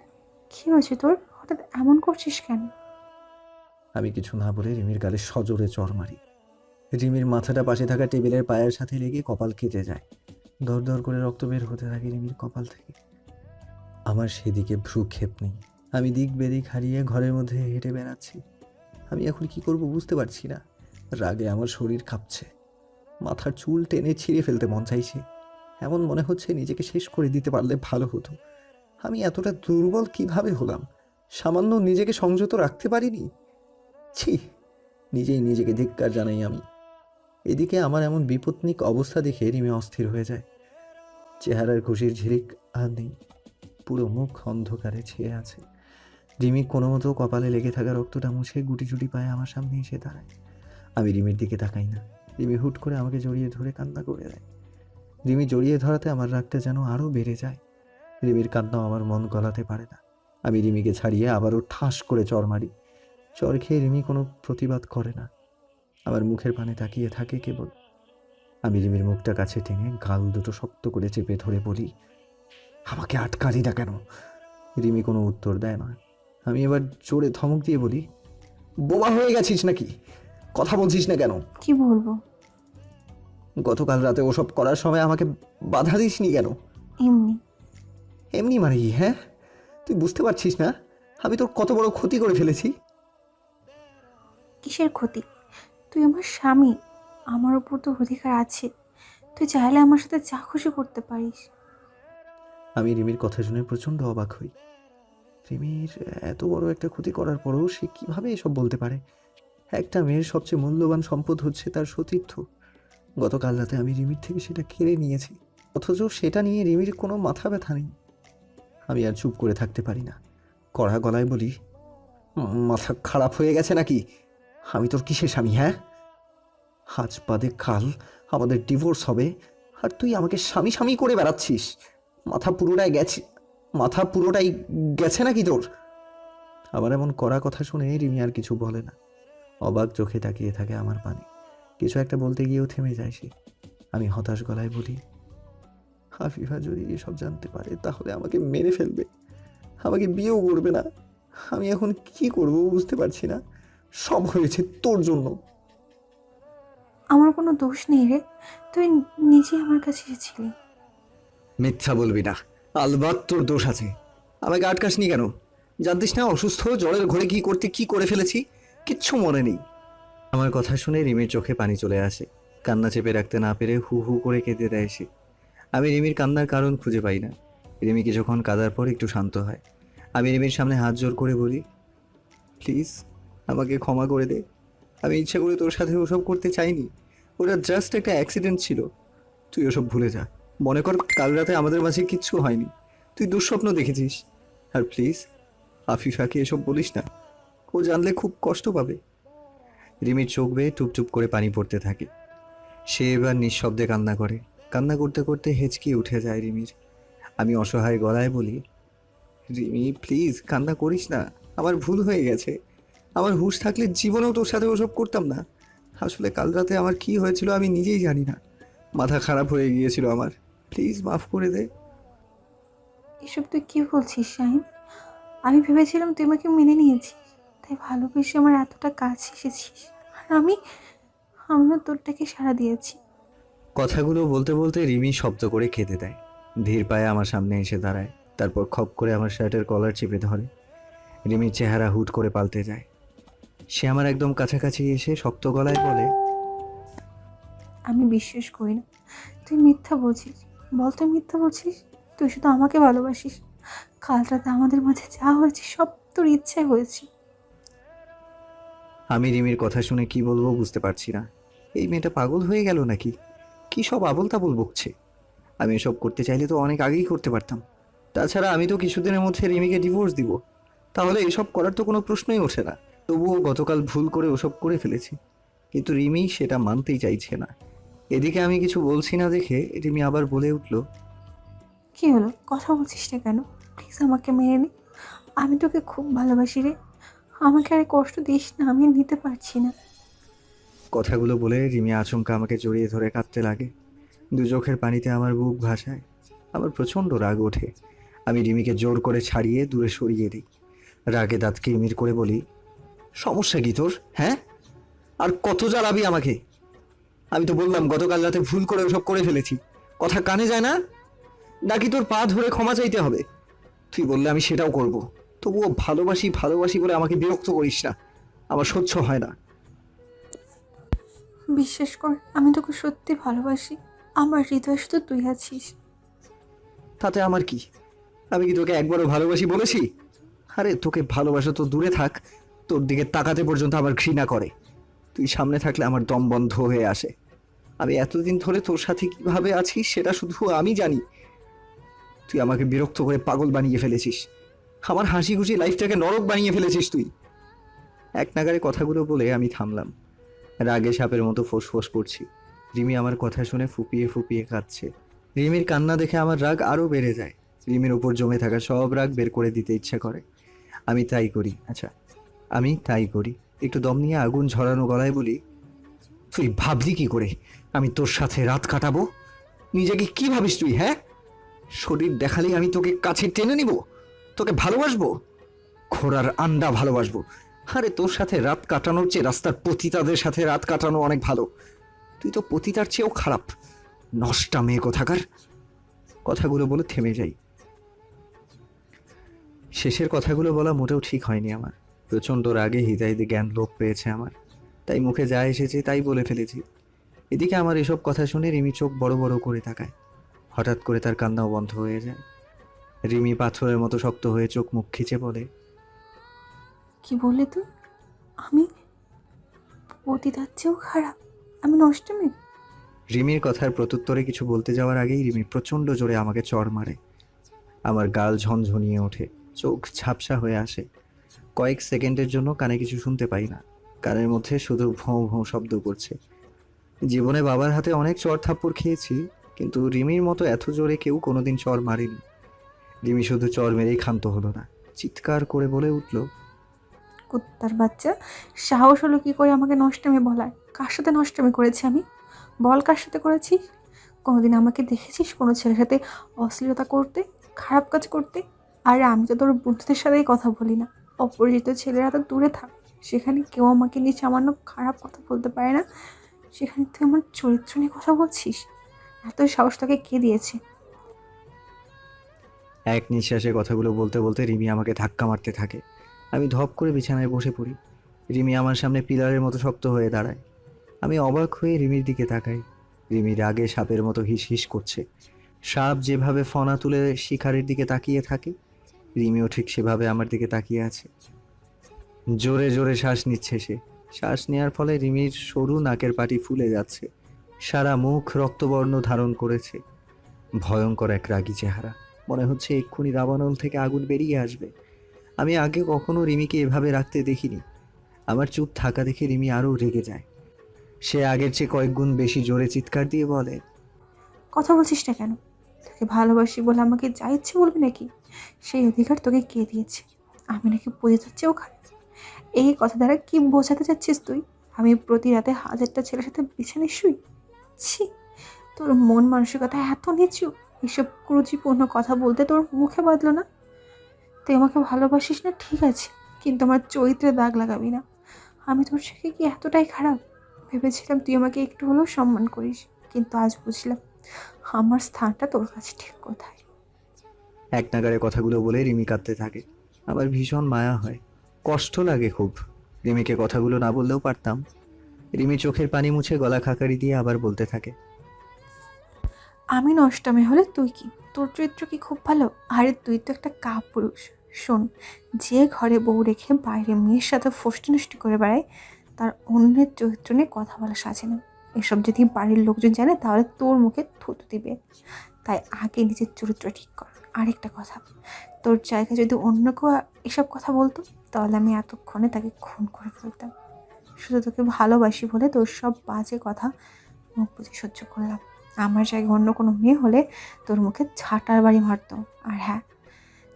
কি হয়েছে তোর? হঠাৎ এমন করছিস কেন? আমি কিছু না বলে রিমির গালে সজোরে চড় মারি। রিমির মাথাটা পাশে থাকা টেবিলের পায়ের সাথে লেগে কপাল কেটে যায়। দর দর করে রক্ত বের হতে থাকে রিমির কপাল থেকে। আমার সেদিকে ভ্রুক্ষেপ নেই। আমি দিক বেদিক হারিয়ে ঘরের মধ্যে হেঁটে বেড়াচ্ছি। আমি এখন কি করব বুঝতে পারছি না। রাগে আমার শরীর কাঁপছে, মাথার চুল টেনে ছিঁড়ে ফেলতে মন চাইছে। এমন মনে হচ্ছে নিজেকে শেষ করে দিতে পারলে ভালো হতো। আমি এতটা দুর্বল কিভাবে হলাম? সামান্য নিজেকে সংযত রাখতে পারিনি। ছি, নিজেই নিজেকে ধিক্কার জানাই আমি। এদিকে আমার এমন বিপত্নিক অবস্থা দেখে রিমি অস্থির হয়ে যায়। চেহারার খুশির ঝিলিক আর নেই, পুরো মুখ অন্ধকারে ছেয়ে আছে। রিমি কোনো মতো কপালে লেগে থাকা রক্তটা মুছে গুটি চুটি পায়ে আমার সামনে এসে দাঁড়ায়। আমি রিমির দিকে তাকাই না। রিমি হুট করে আমাকে জড়িয়ে ধরে কান্না করে দেয়। রিমি জড়িয়ে ধরাতে আমার রাগটা যেন আরও বেড়ে যায়। রিমির কান্নাও আমার মন গলাতে পারে না। আমি রিমিকে ছাড়িয়ে আবারও ঠাস করে চড় মারি। চড় খেয়ে রিমি কোনো প্রতিবাদ করে না, আমার মুখের পানে তাকিয়ে থাকে কেবল। আমি রিমির মুখটা কাছে টেনে গাল দুটো শক্ত করে চেপে ধরে বলি, আমাকে আটকালি না কেন? রিমি কোনো উত্তর দেয় না। আমি এবার জোরে ধমক দিয়ে বলি, বোবা হয়ে গেছিস নাকি? কথা বলছিস না কেন? কি বলবো? গতকাল রাতে ওসব করার সময় আমাকে বাধা দিসনি কেন? এমনি। এমনি মানে কি? হ্যাঁ, তুই বুঝতে পারছিস না আমি তোর কত বড় ক্ষতি করে ফেলেছি? কিসের ক্ষতি? তুই আমার স্বামী, আমার উপর তো অধিকার আছে। তুই চাইলে আমার সাথে যা খুশি করতে পারিস। আমি রিমির কথা শুনে প্রচণ্ড অবাক হই। রিমির এত বড় একটা ক্ষতি করার পরও সে কিভাবে এসব বলতে পারে? একটা মেয়ের সবচেয়ে মূল্যবান সম্পদ হচ্ছে তার সতীর্থ। গতকাল রাতে আমি রিমির থেকে সেটা কেড়ে নিয়েছি, অথচ সেটা নিয়ে রিমির কোনো মাথা ব্যথা নেই। আমি আর চুপ করে থাকতে পারি না, কড়া গলায় বলি, মাথা খারাপ হয়ে গেছে নাকি? আমি তোর কিসের স্বামী? হ্যাঁ, আজ বাদে কাল আমাদের ডিভোর্স হবে, আর তুই আমাকে স্বামী স্বামী করে বেড়াচ্ছিস। মাথা পুরোটাই গেছে নাকি তোর? আবার এমন কড়া কথা শুনে রিমি আর কিছু বলে না, অবাক চোখে তাকিয়ে থাকে আমার পানে। কিছু একটা বলতে গিয়েও থেমে যায় সে। আমি হতাশ গলায় বলি, আফিফা যদি এসব জানতে পারে তাহলে আমাকে মেরে ফেলবে, আমাকে বিয়েও করবে না। আমি এখন কি করব বুঝতে পারছি না। সব হয়েছে তোর জন্য। আমার কোনো দোষ নেই রে, তুই নিজে আমার কাছে এসেছিলি। মিথ্যা বলবি না, আলবাত তোর দোষ আছে। আমাকে আটকাসনি কেন? জানতিস না অসুস্থ, জ্বরের ঘরে কি করে ফেলেছি? কিচ্ছু মনে নেই। আমার কথা শুনে রিমির চোখে পানি চলে আসে। কান্না চেপে রাখতে না পেরে হু হু করে কেঁদে দেয় সে। আমি রিমির কান্নার কারণ খুঁজে পাই না। রিমি কিছুক্ষণ কাঁদার পর একটু শান্ত হয়। আমি রিমির সামনে হাত জোর করে বলি, প্লিজ আমাকে ক্ষমা করে দে। আমি ইচ্ছা করে তোর সাথে ওসব করতে চাইনি। ওটা জাস্ট একটা অ্যাক্সিডেন্ট ছিল। তুই ওসব ভুলে যা। মনে কর কাল রাতে আমাদের মাঝে কিচ্ছু হয়নি, তুই দুঃস্বপ্ন দেখেছিস। আর প্লিজ আফিফাকে এসব বলিস না, ও জানলে খুব কষ্ট পাবে। রিমির চোখ বেয়ে টুপটুপ করে পানি পড়তে থাকে। সে এবার নিঃশব্দে কান্না করে। কান্না করতে করতে হেঁচকি উঠে যায় রিমির। আমি অসহায় গলায় বলি, রিমি প্লিজ কান্না করিস না, আমার ভুল হয়ে গেছে। আমার হুঁশ থাকলে জীবনেও তোর সাথে ওসব করতাম না। আসলে কাল রাতে আমার কি হয়েছিল আমি নিজেই জানি না। মাথা খারাপ হয়ে গিয়েছিল আমার। প্লিজ মাফ করে দে। এসব তুই কি বলছিস শাহিন? আমি ভেবেছিলাম তুই আমাকে মেনে নিয়েছিস, তাই ভালোবেসে আমার এতটা কাছে এসেছিস। আর আমিও তোরটাকে সাড়া দিয়েছি। কথাগুলো বলতে বলতে রিমি শব্দ করে কেঁদে দেয়। ধীর পায়ে আমার সামনে এসে দাঁড়ায়, তারপর খপ করে আমার শার্টের কলার চেপে ধরে। রিমির চেহারা হুট করে পাল্টে যায়। সে আমার একদম কাছাকাছি এসে শক্ত গলায় বলে, আমি বিশ্বাস করি না, তুই মিথ্যা বলছিস। বল তুই মিথ্যা বলছিস? তুই শুধু আমাকে ভালোবাসিস। কাল রাতে আমাদের মাঝে যা হয়েছে সব তোর ইচ্ছায় হয়েছে। আমি রিমির কথা শুনে কি বলবো বুঝতে পারছি না। এই মেয়েটা পাগল হয়ে গেল নাকি? কি সব আবোল তাবোল বকছে। আমি এসব করতে চাইলে তো অনেক আগেই করতে পারতাম। তাছাড়া আমি তো কিছুদিনের মধ্যে রিমিকে ডিভোর্স দিব। তাহলে এসব করার তো কোনো প্রশ্নই ওঠে না। তবুও গতকাল ভুল করে ওসব করে ফেলেছি, কিন্তু রিমি সেটা মানতেই চাইছে না। এদিকে আমি কিছু বলছি না দেখে রিমি আবার বলে উঠল, কি হলো, কথা বলছিস না কেন? প্লিজ আমাকে মেনে নে। আমি তোকে খুব ভালোবাসি রে। আমাকে আর কষ্ট দিস না, আমি নিতে পারছি না। কথাগুলো বলে রিমি আচমকা আমাকে জড়িয়ে ধরে কাঁদতে লাগে। দু চোখের পানিতে আমার বুক ভাসায়। আমার প্রচণ্ড রাগ ওঠে। আমি রিমিকে জোর করে ছাড়িয়ে দূরে সরিয়ে দিই। রাগে দাঁত কিরমির করে বলি, সমস্যা কি তোর, হ্যাঁ? আর কত জ্বালাবি আমাকে? আমি তো বললাম গতকাল রাতে ভুল করে ওসব করে ফেলেছি। কথা কানে যায় না? নাকি তোর পা ধরে ক্ষমা চাইতে হবে? তুই বললে আমি সেটাও করব। তবুও ভালোবাসি ভালোবাসি বলে আমাকে বিরক্ত করিস না, আমার সহ্য হয় না। বিশ্বাস কর, আমি তোকে সত্যি ভালোবাসি। আমার হৃদয়ে শুধু তুই আছিস। তাতে আমার কি? আমি কি তোকে একবারও ভালোবাসি বলেছি? আরে তোকে ভালোবাসা তো দূরে থাক, তোর দিকে তাকাতে পর্যন্ত আমার ঘৃণা করে। তুই সামনে থাকলে আমার দম বন্ধ হয়ে আসে। আমি এতদিন ধরে তোর সাথে কিভাবে আছি সেটা শুধু আমি জানি। তুই আমাকে বিরক্ত করে পাগল বানিয়ে ফেলেছিস। আমার হাসি খুশি লাইফটাকে নরক বানিয়ে ফেলেছিস তুই। এক নাগারে কথাগুলো বলে আমি থামলাম। রাগে সাপের মতো ফোঁস করছি। রিমি আমার কথা শুনে ফুপিয়ে ফুপিয়ে কাঁদছে। রিমির কান্না দেখে আমার রাগ আরও বেড়ে যায়। রিমির উপর জমে থাকা সব রাগ বের করে দিতে ইচ্ছা করে। আমি তাই করি। আমি তাই করি। একটু দম নিয়ে আগুন ঝরানো গলায় বলি, তুই ভাবলি কি করে আমি তোর সাথে রাত কাটাবো? নিজেকে কি ভাবিস তুই, হ্যাঁ? শরীর দেখালেই আমি তোকে কাছে টেনে নিব, তোকে ভালোবাসবো? ঘোড়ার আন্ডা ভালোবাসবো। আরে তোর সাথে রাত কাটানোর চেয়ে রাস্তার পতিতাদের সাথে রাত কাটানো অনেক ভালো। তুই তো পতিতার চেয়েও খারাপ, নষ্টা মেয়ে কোথাকার। কথাগুলো বলে থেমে যাই। শেষের কথাগুলো বলা মোটেও ঠিক হয়নি আমার। প্রচণ্ড রাগে হৃদয়ে জ্ঞান লোপ পেয়েছে আমার, তাই মুখে যা এসেছে তাই বলে ফেলেছি। এদিকে আমার এসব কথা শুনে রিমি চোখ বড় বড় করে তাকায়। হঠাৎ করে তার কান্নাও বন্ধ হয়ে যায়। রিমি পাথরের মতো শক্ত হয়ে চোখ মুখ খিচে বলে, কি বললি তুই? আমি পতিতার চেয়েও খারাপ? আমি নষ্ট মেয়ে? রিমির কথার প্রত্যুত্তরে কিছু বলতে যাওয়ার আগেই রিমি প্রচণ্ড জোরে আমাকে চড় মারে। আমার গাল ঝনঝনিয়ে ওঠে, চোখ ঝাপসা হয়ে আসে। কয়েক সেকেন্ডের জন্য কানে কিছু শুনতে পাই না। কানের মধ্যে শুধু ভোঁ ভোঁ শব্দ করছে। জীবনে বাবার হাতে অনেক চড় থাপ্পড় খেয়েছি, কিন্তু রিমির মতো এত জোরে কেউ কোনোদিন চড় মারেনি। রিমি শুধু চড় মেরেই ক্ষান্ত হলো না, চিৎকার করে বলে উঠল, কুত্তার বাচ্চা, সাহস হলো কি করে আমাকে নষ্টমী বলার? কার সাথে নষ্টমী করেছি আমি? বল কার সাথে করেছিস? কোনোদিন আমাকে দেখেছিস কোনো ছেলের সাথে অশ্লীলতা করতে, খারাপ কাজ করতে? আরে আমি তো তোর বন্ধুদের সাথেই কথা বলি না। অপরিচিত ছেলেরা তো দূরে থাক, সেখানে কেউ আমাকে নিয়ে সামান্য খারাপ কথা বলতে পারে না, সেখানে তুই আমার চরিত্র নিয়ে কথা বলছিস? এত সাহস তোকে কে দিয়েছে? এক নিঃশ্বাসে কথাগুলো বলতে বলতে রিমি আমাকে ধাক্কা মারতে থাকে। আমি ধপ করে বিছানায় বসে পড়ি। রিমি আমার সামনে পিলারের মতো শক্ত হয়ে দাঁড়ায়। আমি অবাক হয়ে রিমির দিকে তাকাই। রিমি রাগে সাপের মতো হিস হিস করছে। সাপ যেভাবে ফনা তুলে শিকারের দিকে তাকিয়ে থাকে, রিমিও ঠিক সেভাবে আমার দিকে তাকিয়ে আছে। জোরে জোরে শ্বাস নিচ্ছে সে। শ্বাস নেওয়ার ফলে রিমির সরু নাকের পাটি ফুলে যাচ্ছে। সারা মুখ রক্তবর্ণ ধারণ করেছে। ভয়ঙ্কর এক রাগী চেহারা। মনে হচ্ছে এক্ষুনি দাবানল থেকে আগুন বেরিয়ে আসবে। আমি আগে কখনো রিমিকে এভাবে রাখতে দেখিনি। আমার চুপ থাকা দেখে রিমি আরও রেগে যায়। সে আগের চেয়ে কয়েক গুণ বেশি জোরে চিৎকার দিয়ে বলে, কথা বলছিস না কেন? তোকে ভালোবাসি বলে আমাকে যা ইচ্ছে বলবি নাকি? সেই অধিকার তোকে কে দিয়েছে? আমি নাকি পতিতার চেয়েও খারাপ? এই কথা দ্বারা কি বোঝাতে চাচ্ছিস তুই? আমি প্রতি রাতে হাজারটা ছেলের সাথে বিছানায় শুই? ছি, তোর মন মানসিকতা এত নিচু! এসব ক্রুচিপূর্ণ কথা বলতে তোর মুখে বাঁধলো না? তুই আমাকে ভালোবাসিস না ঠিক আছে, কিন্তু আমার চরিত্রে দাগ লাগাবি না। আমি তোর চোখে কি এতটাই খারাপ? ভেবেছিলাম তুই আমাকে একটু হলেও সম্মান করিস, কিন্তু আজ বুঝলাম আমার স্থানটা তোর কাছে ঠিক কোথায়। এক নাগাড়ে কথাগুলো বলে রিমি কাঁদতে থাকে। আবার ভীষণ মায়া হয়, কষ্ট লাগে খুব। রিমিকে কথাগুলো না বললেও পারতাম। রিমি চোখের পানি মুছে গলা খাকারি দিয়ে আবার বলতে থাকে। আমি নষ্টমী হলে তুই কি? তোর চরিত্র কি খুব ভালো? আরে তুই তো একটা কাপুরুষ। শোন, যে ঘরে বউ রেখে বাইরে মেয়ের সাথে ফষ্টি নষ্টি করে বেড়ায়, তার অন্যের চরিত্র নিয়ে কথা বলা সাজে না। এসব যদি বাড়ির লোকজন জানে তাহলে তোর মুখে থুতু দিবে। তাই আগে নিজের চরিত্র ঠিক কর। আরেকটা কথা, তোর জায়গায় যদি অন্য কেউ এসব কথা বলতো, তাহলে আমি এতক্ষণে তাকে খুন করে ফেলতাম। শুধু তোকে ভালোবাসি বলে তোর সব বাজে কথা মুখ বুজে সহ্য করলাম। আমার জায়গায় অন্য কোনো মেয়ে হলে তোর মুখে ঝাঁটার বাড়ি মারতো। আর হ্যাঁ,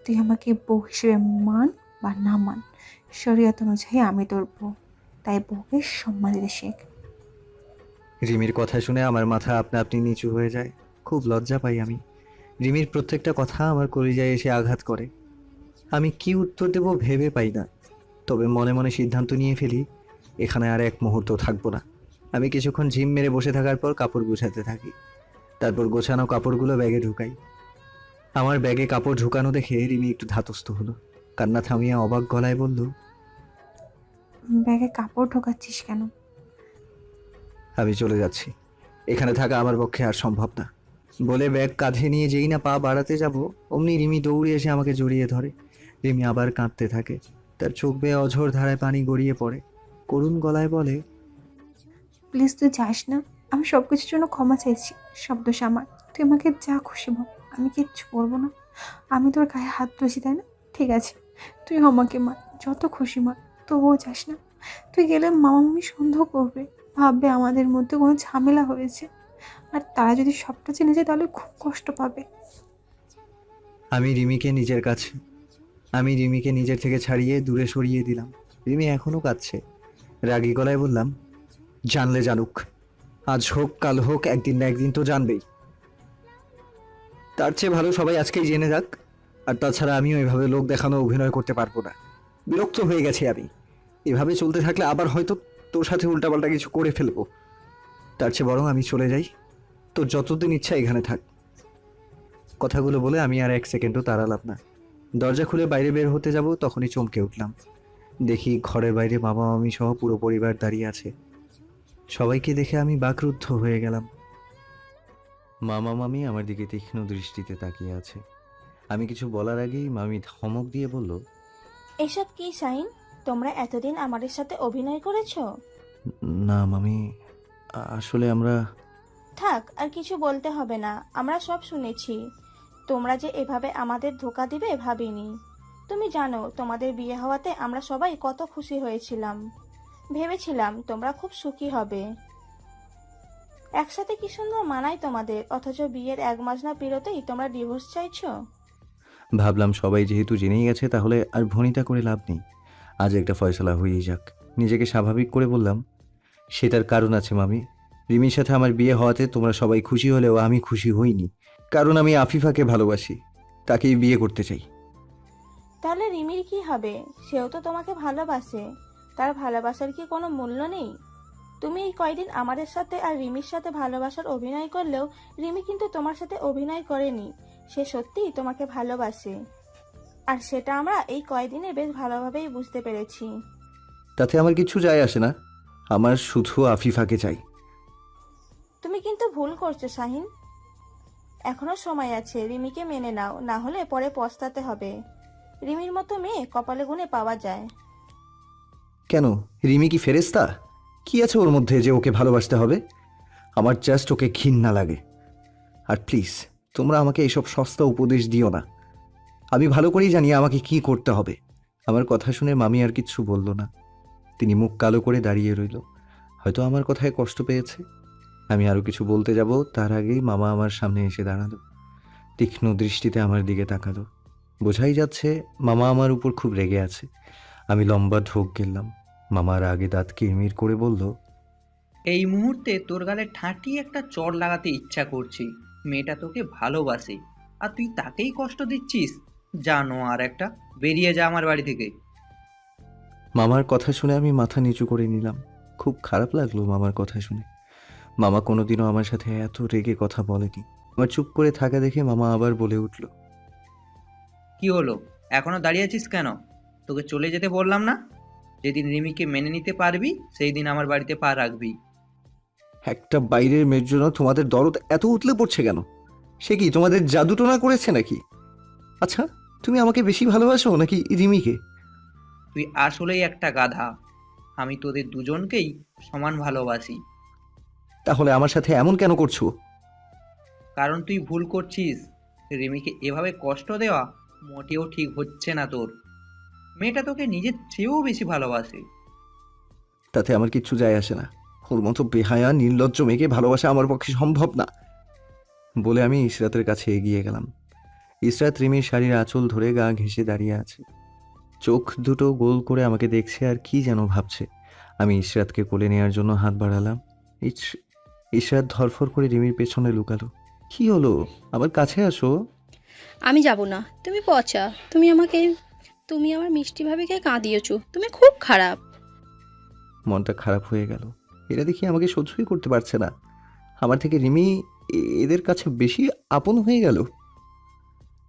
তুই আমাকে বউ হিসেবে মান বা না মান, শরীয়ত অনুযায়ী আমি তোর বউ, তাই বউকে সম্মান দিতে শেখ। রিমির কথা শুনে আমার মাথা আপনা আপনি নিচু হয়ে যায়। খুব লজ্জা পাই আমি। রিমির প্রত্যেকটা কথা আমার কলিজায় এসে আঘাত করে। আমি কি উত্তর দেব ভেবে পাই না। তবে মনে মনে সিদ্ধান্ত নিয়ে ফেলি, এখানে আর এক মুহূর্ত থাকবো না। আমি কিছুক্ষণ ঝিম মেরে বসে থাকার পর কাপড় গুছাতে থাকি। তারপর গোছানো কাপড়গুলো ব্যাগে ঢুকাই। আমার ব্যাগে কাপড় ঢুকানো দেখে রিমি একটু ধাতস্থ হলো। কান্না থামিয়ে অবাক গলায় বলল, ব্যাগে কাপড় ঢোকাচ্ছিস কেন? আমি চলে যাচ্ছি, এখানে থাকা আমার পক্ষে আর সম্ভব না। বলে ব্যাগ কাঁধে নিয়ে যেই না পা বাড়াতে যাব, অমনি রিমি দৌড়ে এসে আমাকে জড়িয়ে ধরে। রিমি আবার কাঁদতে থাকে। তার চোখ বেয়ে অঝোর ধারায় পানি গড়িয়ে পড়ে। করুণ গলায় বলে, প্লিজ তুই যাস না। আমি সব কিছুর জন্য ক্ষমা চাইছি। সব দোষ আমার। তুই আমাকে যা খুশি বল, আমি কিচ্ছু করবো না। আমি তোর গায়ে হাত তুলেছি তাই না? ঠিক আছে, তুই আমাকে মার, যত খুশি মার, তবুও যাস না। তুই গেলে মামা মামি সন্দেহ করবে, ভাববে আমাদের মধ্যে কোনো ঝামেলা হয়েছে। আর তারা যদি সবটা জেনে যায় তাহলে খুব কষ্ট পাবে। আমি রিমিকে নিজের থেকে ছাড়িয়ে দূরে সরিয়ে দিলাম। রিমি এখনো কাঁদছে। রাগী গলায় বললাম, জানলে জানুক, আজ হোক কাল হোক, একদিন না একদিন তো জানবেই। তার চেয়ে ভালো সবাই আজকেই জেনে যাক। আর তাছাড়া আমিও এভাবে লোক দেখানো অভিনয় করতে পারবো না। বিরক্ত হয়ে গেছি আমি। এভাবে চলতে থাকলে আবার হয়তো তোর সাথে উল্টাপাল্টা কিছু করে ফেলবো। তার চেয়ে বরং আমি চলে যাই। তোর যতদিন ইচ্ছা এখানে থাক। কথাগুলো বলে আমি আর এক সেকেন্ডও তাড়ালাম না। দরজা খুলে বাইরে বের হতে যাব, তখনই চমকে উঠলাম। দেখি ঘরের বাইরে বাবা মামি সহ পুরো পরিবার দাঁড়িয়ে আছে। সবাইকে দেখে আমি বাকরুদ্ধ হয়ে গেলাম। মামা মামি আমার দিকে তীক্ষ্ণ দৃষ্টিতে তাকিয়ে আছে। আমি কিছু বলার আগেই মামি ধমক দিয়ে বলল, এসব কি শাহিন? তোমরা এতদিন আমাদের সাথে অভিনয় করেছো? না মামি, আসলে আমরা... থাক, আর কিছু বলতে হবে না, আমরা সব শুনেছি। তোমরা যে এভাবে আমাদের ধোঁকা দিবে ভাবিনি। তুমি জানো তোমাদের বিয়ে হওয়াতে আমরা সবাই কত খুশি হয়েছিলাম। ভেবেছিলাম তোমরা খুব সুখী হবে। একসাথে কি সুন্দর মানায় তোমাদের, অথচ বিয়ের 1 মাস না পেরোতেই তোমরা ডিভোর্স চাইছো। ভাবলাম সবাই যেহেতু জেনেই গেছে, তাহলে আর ভনিতা করে লাভ নেই। আজ একটা ফয়সালা হয়েই যাক। নিজেকে স্বাভাবিক করে বললাম, সেটার কারণ আছে মামি। রিমির সাথে আমার বিয়ে হওয়াতে তোমরা সবাই খুশি হলেও আমি খুশি হইনি। কারণ আমি আফিফাকে ভালোবাসি, তাকেই বিয়ে করতে চাই। তাহলে রিমির কি হবে? সেও তো তোমাকে ভালোবাসে। তার ভালোবাসার কি কোনো মূল্য নেই? তুমি এই কয়দিন আমাদের সাথে আর রিমির সাথে ভালোবাসার অভিনয় করলেও রিমি কিন্তু তোমার সাথে অভিনয় করেনি। সে সত্যিই তোমাকে ভালোবাসে। আর সেটা আমরা এই কয়দিনে বেশ ভালোভাবেই বুঝতে পেরেছি। তাতে আমার কিছু যায় আসে না। আমার শুধু আফিফাকে চাই। তুমি কিন্তু ভুল করছো শাহিন। এখনো সময় আছে, রিমিকে মেনে নাও, না হলে পরে পস্তাতে হবে। রিমির মতো মেয়ে কপালে গুণে পাওয়া যায়। কেন, রিমি কি ফেরেশতা? কি আছে ওর মধ্যে যে ওকে ভালোবাসতে হবে? আমার জাস্ট ওকে ঘৃণা লাগে। আর প্লিজ তোমরা আমাকে এইসব সস্তা উপদেশ দিও না। আমি ভালো করেই জানি আমাকে কি করতে হবে। আমার কথা শুনে মামি আর কিচ্ছু বলল না। তিনি মুখ কালো করে দাঁড়িয়ে রইল। হয়তো আমার কথায় কষ্ট পেয়েছে। আমি আরও কিছু বলতে যাব, তার আগেই মামা আমার সামনে এসে দাঁড়ালো। তীক্ষ্ণ দৃষ্টিতে আমার দিকে তাকালো। বোঝাই যাচ্ছে মামা আমার উপর খুব রেগে আছে। আমি লম্বা ঢোক গেলাম। মামার আগে দাঁত কিরমির করে বলল, এই মুহূর্তে তোর গালে ঠাঁটিয়ে একটা চড় লাগাতে ইচ্ছা করছে। মেয়েটা তোকে ভালোবাসে আর তুই তাকেই কষ্ট দিচ্ছিস। জানো আর একটা, বেরিয়ে যা আমার বাড়ি থেকে। মামার কথা শুনে আমি মাথা নিচু করে নিলাম। খুব খারাপ লাগলো মামার কথা শুনে। মামা কোনোদিনও আমার সাথে এত রেগে কথা বলেনি। আমার চুপ করে থাকা দেখে মামা আবার বলে উঠল, কি হলো, এখনো দাঁড়িয়ে আছিস কেন? তোকে চলে যেতে বললাম না? যেদিন রিমিকে মেনে নিতে পারবি সেই দিন আমার বাড়িতে পা রাখবি। একটা বাইরের মেয়ের জন্য তোমাদের দরদ এত উতলে পড়ছে কেন? সে কি তোমাদের জাদুটোনা করেছে নাকি? আচ্ছা, তুমি আমাকে বেশি ভালোবাসো নাকি রিমিকে? তুই আসলেই একটা গাধা। আমি তোদের দুজনকেই সমান ভালোবাসি। তাহলে আমার সাথে এমন কেন করছো? কারণ তুই ভুল করছিস। রিমিকে এভাবে কষ্ট দেওয়া মোটেও ঠিক হচ্ছে না তোর। মেয়েটা তোকে নিজের চেয়েও বেশি ভালোবাসে। তাতে আমার কিচ্ছু যায় আসে না। ওর মতো বেহায়া নির্লজ্জ মেয়েকে ভালোবাসা আমার পক্ষে সম্ভব না বলে আমি ইশরাতের কাছে এগিয়ে গেলাম। ইশরাত রিমির শাড়ির আঁচল ধরে গা ঘেঁষে দাঁড়িয়ে আছে। চোখ দুটো গোল করে আমাকে দেখছে আর কি যেন ভাবছে। আমি ইশরাতকে কোলে নেওয়ার জন্য হাত বাড়ালাম। ইশরাত ধরফর করে রিমির পেছনে লুকালো। কি হলো? আবার কাছে আসো। আমি যাব না। তুমি পচা। তুমি আমার মিষ্টি ভাবিকে কাঁদিয়েছো। তুমি খুব খারাপ। মনটা খারাপ হয়ে গেল। এরা দেখি আমাকে সহ্যই করতে পারছে না। আমার থেকে রিমি এদের কাছে বেশি আপন হয়ে গেল।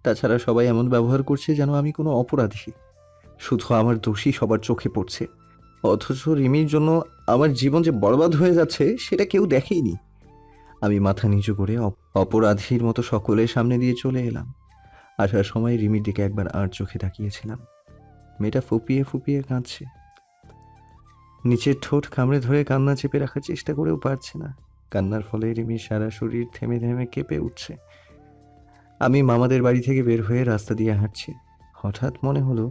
তাছাড়া সবাই এমন ব্যবহার করছে যেন আমি কোনো অপরাধী। শুধু আমার দোষী সবার চোখে পড়ছে, অথচ রিমির জন্য আমার জীবন যে বরবাদ হয়ে যাচ্ছে সেটা কেউ দেখেইনি। আমি মাথা নিচু করে অপরাধীর মতো সকলের সামনে দিয়ে চলে এলাম। আসার সময় রিমির দিকে একবার আর চোখে তাকিয়েছিলাম। মেয়েটা ফুপিয়ে ফুপিয়ে কাঁদছে। নিচের ঠোঁট কামড়ে ধরে কান্না চেপে রাখার চেষ্টা করেও পারছে না। কান্নার ফলে রিমির সারা শরীর থেমে থেমে কেঁপে উঠছে। আমি মামাদের বাড়ি থেকে বের হয়ে রাস্তা দিয়ে হাঁটছি। হঠাৎ মনে হলো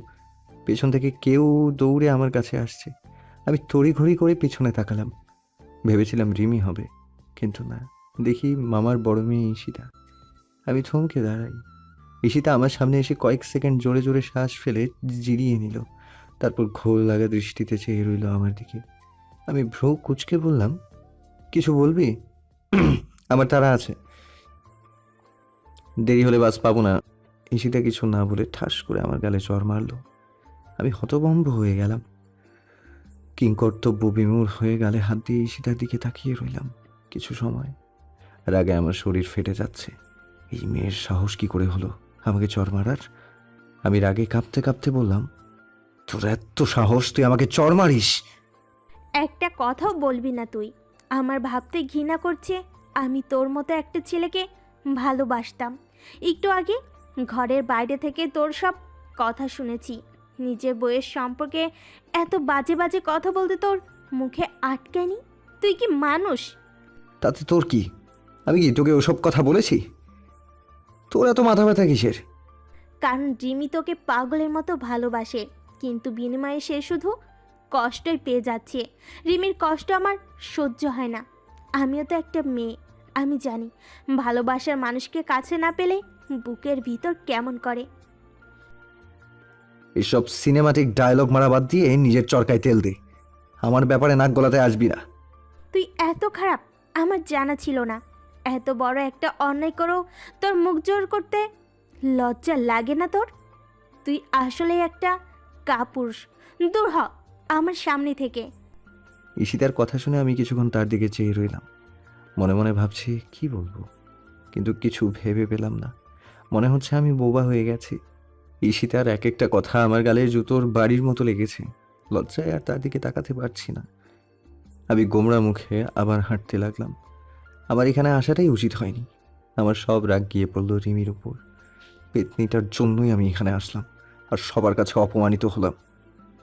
পেছন থেকে কেউ দৌড়ে আমার কাছে আসছে। আমি তড়িঘড়ি করে পিছনে তাকালাম। ভেবেছিলাম রিমি হবে, কিন্তু না, দেখি মামার বড় মেয়ে ঈশিতা। আমি থমকে দাঁড়াই। ঈশিতা আমার সামনে এসে কয়েক সেকেন্ড জোরে জোরে শ্বাস ফেলে জিরিয়ে নিল। তারপর ঘোর লাগা দৃষ্টিতে চেয়ে রইল আমার দিকে। আমি ভ্রু কুঁচকে বললাম, কিছু বলবি? আমার তাড়া আছে, দেরি হলে বাস পাবো না। ঈশিতা কিছু না বলে ঠাস করে আমার গালে চড় মারল। আমি হতভম্ব হয়ে গেলাম। কিংকর্তব্য বিমূঢ় হয়ে গালে হাত দিয়ে ঈশিতার দিকে তাকিয়ে রইলাম কিছু সময়। রাগে আমার শরীর ফেটে যাচ্ছে। এই মেয়ের সাহস কি করে হলো আমাকে চড় মারার? আমি রাগে কাঁপতে কাঁপতে বললাম, তোর এত সাহস, তুই আমাকে চড় মারিস? একটা কথাও বলবি না তুই। আমার ভাবতে ঘৃণা করছে আমি তোর মতো একটা ছেলেকে ভালোবাসতাম। একটু আগে ঘরের বাইরে থেকে তোর সব কথা শুনেছি। নিজের বইয়ের সম্পর্কে এত বাজে বাজে কথা বলতে তোর মুখে আটকায়নি? তুই কি মানুষ? তাতে তোর কি? আমি কি তোকে ওসব কথা বলেছি? তোর এত মাথা ব্যথা কিসের? কারণ রিমি তোকে পাগলের মতো ভালোবাসে, কিন্তু বিনিময়ে সে শুধু কষ্টই পেয়ে যাচ্ছে। রিমির কষ্ট আমার সহ্য হয় না। আমিও তো একটা মেয়ে, আমি জানি ভালোবাসার মানুষকে কাছে না পেলে বুকের ভিতর কেমন করে। এসব সিনেমাটিক ডায়লগ মারা বাদ দিয়ে নিজের চরকায় তেল দে। আমার ব্যাপারে নাক গলাতে আসবি না। তুই এত খারাপ আমার জানা ছিল না। এত বড় একটা অন্যায় করেও তোর মুখ জোর করতে লজ্জা লাগে না তোর? তুই আসলে একটা কাপুরুষ। দূর হ আমার সামনে থেকে। ঈশিতার কথা শুনে আমি কিছুক্ষণ তার দিকে চেয়ে রইলাম। মনে মনে ভাবছি কি বলবো, কিন্তু কিছু ভেবে পেলাম না। মনে হচ্ছে আমি বোবা হয়ে গেছি। ঈশিতার এক একটা কথা আমার গালে জুতোর বাড়ির মতো লেগেছে। লজ্জায় আর তার দিকে তাকাতে পারছি না। আমি গোমড়া মুখে আবার হাঁটতে লাগলাম। আমার এখানে আসাটাই উচিত হয়নি। আমার সব রাগ গিয়ে পড়ল রিমির উপর। পেতনিটার জন্যই আমি এখানে আসলাম আর সবার কাছে অপমানিত হলাম।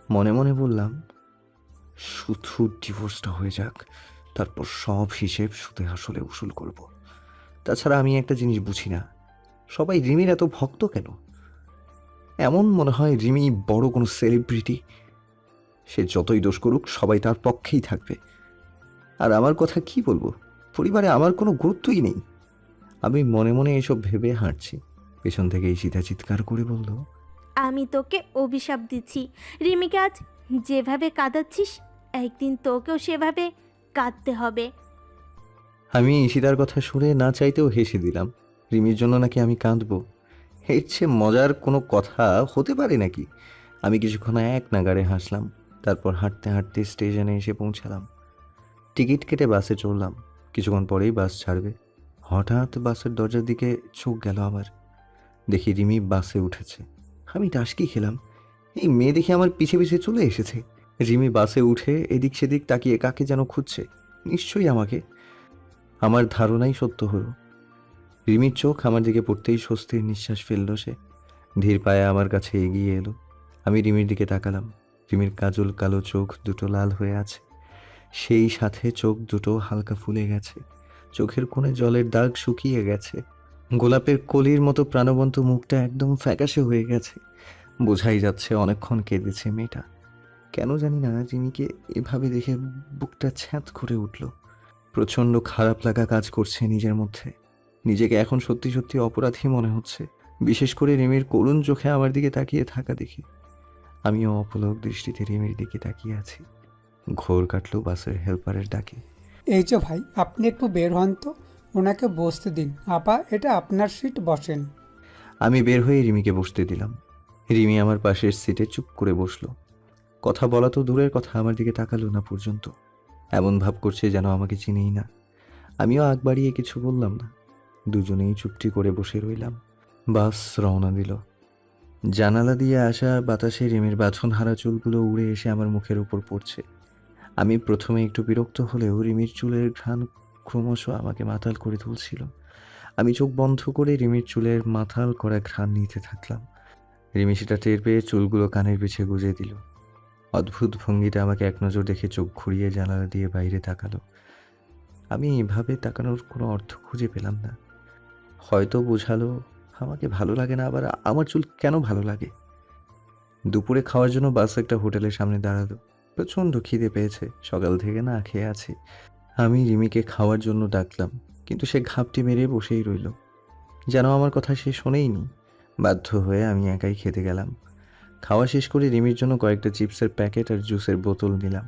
মনে মনে বললাম, শুধু ডিভোর্সটা হয়ে যাক, তারপর সব হিসেব সুদে আসলে উসুল করব। তাছাড়া আমি একটা জিনিস বুঝি না, সবাই রিমির এত ভক্ত কেন? এমন মনে হয় রিমি বড় কোনো সেলিব্রিটি। সে যতই দোষ করুক সবাই তার পক্ষেই থাকবে। আর আমার কথা কি বলবো? পরিবারে আমার কোনো গুরুত্বই নেই। আমি মনে মনে এসব ভেবে হাঁটছি। পেছন থেকে ঈশিতা চিৎকার করে বলল, আমি তোকে অভিশাপ দিচ্ছি। রিমিকে আজ যেভাবে কাঁদাচ্ছিস, একদিন তোকেও সেভাবে কাঁদতে হবে। আমি ঈশিতার কথা শুনে না চাইতেও হেসে দিলাম। রিমির জন্য নাকি আমি কাঁদবো? এর চেয়ে মজার কোনো কথা হতে পারে নাকি? আমি কিছুক্ষণ এক নাগাড়ে হাসলাম। তারপর হাঁটতে হাঁটতে স্টেশনে এসে পৌঁছালাম। টিকিট কেটে বাসে চড়লাম। কিছুক্ষণ পরেই বাস ছাড়বে। হঠাৎ বাসের দরজার দিকে চোখ গেল আমার। দেখি রিমি বাসে উঠেছে। আমি টাসকি খেলাম। এই মেয়ে দেখি আমার পিছে পিছে চলে এসেছে। রিমি বাসে উঠে এদিক সেদিক তাকিয়ে কাকে যেন খুঁজছে, নিশ্চয়ই আমাকে। আমার ধারণাই সত্য হলো। রিমির চোখ আমার দিকে পড়তেই স্বস্তির নিঃশ্বাস ফেলল সে। ধীর পায়ে আমার কাছে এগিয়ে এলো। আমি রিমির দিকে তাকালাম। রিমির কাজল কালো চোখ দুটো লাল হয়ে আছে, সেই সাথে চোখ দুটো হালকা ফুলে গেছে। চোখের কোণে জলের দাগ শুকিয়ে গেছে। গোলাপের কলির মতো প্রাণবন্ত মুখটা একদম ফ্যাকাশে হয়ে গেছে। বোঝাই যাচ্ছে অনেকক্ষণ কেঁদেছে মেয়েটা। কেন জানি না রিমিকে এভাবে দেখে বুকটা ছ্যাঁত করে উঠল। প্রচণ্ড খারাপ লাগা কাজ করছে নিজের মধ্যে। নিজেকে এখন সত্যি সত্যি অপরাধী মনে হচ্ছে, বিশেষ করে রিমির করুণ চোখে আমার দিকে তাকিয়ে থাকা দেখে। আমিও অপলক দৃষ্টিতে রিমির দিকে তাকিয়ে আছি। ঘোর কাটলো বাসের হেল্পারের ডাকে। এই যে ভাই, আপনি একটু বের হন তো, ওনাকে বসতে দিন। আপা, এটা আপনার সিট, বসেন। আমি বের হয়ে রিমিকে বসতে দিলাম। রিমি আমার পাশের সিটে চুপ করে বসলো। কথা বলা তো দূরের কথা, আমার দিকে তাকালো না পর্যন্ত। এমন ভাব করছে যেন আমাকে চিনেই না। আমিও আগ বাড়িয়ে কিছু বললাম না। দুজনেই চুপটি করে বসে রইলাম। বাস রওনা দিল। জানালা দিয়ে আসা বাতাসে রিমির বাঁধনহারা চুলগুলো উড়ে এসে আমার মুখের উপর পড়ছে। আমি প্রথমে একটু বিরক্ত হলেও রিমির চুলের ঘ্রাণ ক্রমশ আমাকে মাতাল করে তুলছিল। আমি চোখ বন্ধ করে রিমির চুলের মাতাল করা ঘ্রাণ নিতে থাকলাম। রিমি সেটা টের পেয়ে চুলগুলো কানের পিছে গুজে দিল। অদ্ভুত ভঙ্গিতে আমাকে এক নজর দেখে চোখ ঘুরিয়ে জানালা দিয়ে বাইরে তাকালো। আমি এভাবে তাকানোর কোনো অর্থ খুঁজে পেলাম না। হয়তো বোঝালো আমাকে ভালো লাগে না, আবার আমার চুল কেন ভালো লাগে। দুপুরে খাওয়ার জন্য বাস একটা হোটেলের সামনে দাঁড়ালো। প্রচণ্ড খিদে পেয়েছে, সকাল থেকে না খেয়ে আছি। আমি রিমিকে খাওয়ার জন্য ডাকলাম, কিন্তু সে ঘাপটি মেরে বসেই রইল, যেন আমার কথা সে শোনেইনি। বাধ্য হয়ে আমি একাই খেতে গেলাম। খাওয়া শেষ করে রিমির জন্য কয়েকটা চিপসের প্যাকেট আর জুসের বোতল নিলাম।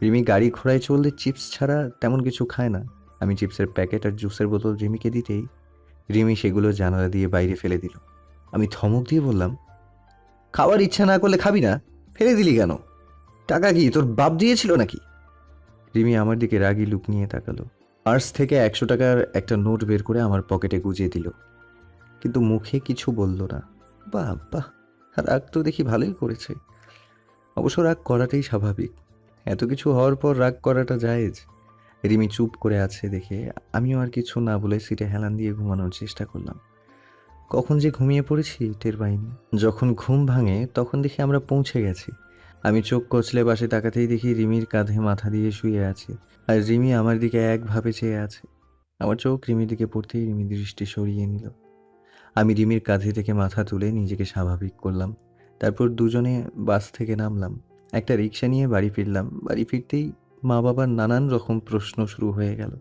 রিমি গাড়ি ঘোড়ায় চললে চিপস ছাড়া তেমন কিছু খায় না। আমি চিপসের প্যাকেট আর জুসের বোতল রিমিকে দিতেই রিমি সেগুলো জানালা দিয়ে বাইরে ফেলে দিল। আমি ধমক দিয়ে বললাম, খাওয়ার ইচ্ছা না করলে খাবি না, ফেলে দিলি কেন? টাকা কি তোর বাপ দিয়েছিল নাকি? রিমি আমার দিকে রাগি লুক নিয়ে তাকালো। পার্স থেকে 100 টাকার একটা নোট বের করে আমার পকেটে গুজিয়ে দিল, কিন্তু মুখে কিছু বলল না। বাহ বাহ, রাগ তো দেখি ভালোই করেছে। অবশ্য রাগ করাটাই স্বাভাবিক, এত কিছু হওয়ার পর রাগ করাটা জায়েজ। রিমি চুপ করে আছে দেখে আমিও আর কিছু না বলে সিটে হেলান দিয়ে ঘুমানোর চেষ্টা করলাম। কখন যে ঘুমিয়ে পড়েছি টের পাইনি। যখন ঘুম ভাঙে তখন দেখি আমরা পৌঁছে গেছি। আমি চোখ কচলে পাশে তাকাতেই দেখি রিমির কাঁধে মাথা দিয়ে শুয়ে আছে, আর রিমি আমার দিকে একভাবে চেয়ে আছে। আমার চোখ রিমির দিকে পড়তেই রিমি দৃষ্টি সরিয়ে নিল। আমি রিমির কাঁধে থেকে মাথা তুলে নিজেকে স্বাভাবিক করলাম। তারপর দুজনে বাস থেকে নামলাম। একটা রিক্সা নিয়ে বাড়ি ফিরলাম। বাড়ি ফিরতেই মা বাবার নানান রকম প্রশ্ন শুরু হয়ে গেল।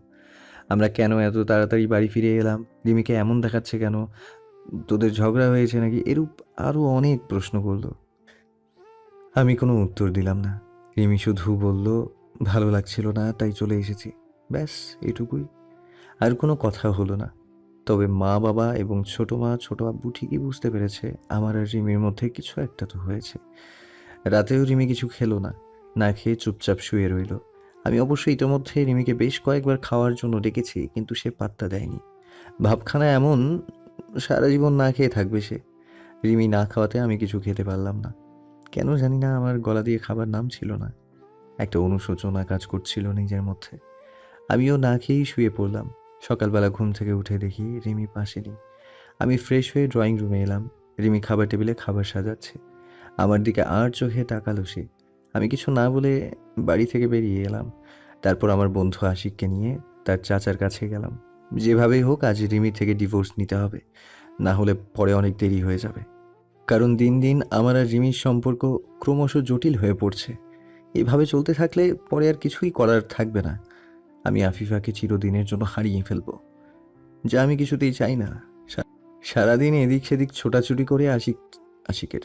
আমরা কেন এত তাড়াতাড়ি বাড়ি ফিরে এলাম, রিমিকে এমন দেখাচ্ছে কেন, তোদের ঝগড়া হয়েছে নাকি, এরূপ আরও অনেক প্রশ্ন করল। আমি কোনো উত্তর দিলাম না। রিমি শুধু বলল ভালো লাগছিল না তাই চলে এসেছি, ব্যাস এটুকুই। আর কোনো কথা হলো না। তবে মা বাবা এবং ছোট মা ছোট আব্বু ঠিকই বুঝতে পেরেছে আমার আর রিমির মধ্যে কিছু একটা তো হয়েছে। রাতেও রিমি কিছু খেলো না, না খেয়ে চুপচাপ শুয়ে রইল। আমি অবশ্য ইতোমধ্যে রিমিকে বেশ কয়েকবার খাওয়ার জন্য ডেকেছি, কিন্তু সে পাত্তা দেয়নি। ভাবখানা এমন, সারা জীবন না খেয়ে থাকবে সে। রিমি না খাওয়াতে আমি কিছু খেতে পারলাম না। কেন জানি না আমার গলা দিয়ে খাবার নাম ছিল না। একটা অনুশোচনা কাজ করছিল নিজের মধ্যে। আমিও না খেয়েই শুয়ে পড়লাম। সকালবেলা ঘুম থেকে উঠে দেখি রিমি পাশে নেই। আমি ফ্রেশ হয়ে ড্রয়িং রুমে এলাম। রিমি খাবার টেবিলে খাবার সাজাচ্ছে। আমার দিকে আর চোখে তাকালো সে। আমি কিছু না বলে বাড়ি থেকে বেরিয়ে এলাম। তারপর আমার বন্ধু আশিককে নিয়ে তার চাচার কাছে গেলাম। যেভাবেই হোক আজ রিমি থেকে ডিভোর্স নিতে হবে, না হলে পরে অনেক দেরি হয়ে যাবে। কারণ দিন দিন আমার আর রিমির সম্পর্ক ক্রমশ জটিল হয়ে পড়ছে। এভাবে চলতে থাকলে পরে আর কিছুই করার থাকবে না। আমি আফিফাকে চিরদিনের জন্য হারিয়ে ফেলবো, যা আমি কিছুতেই চাই না। সারাদিন এদিক সেদিক ছোটাছুটি করে আশিকের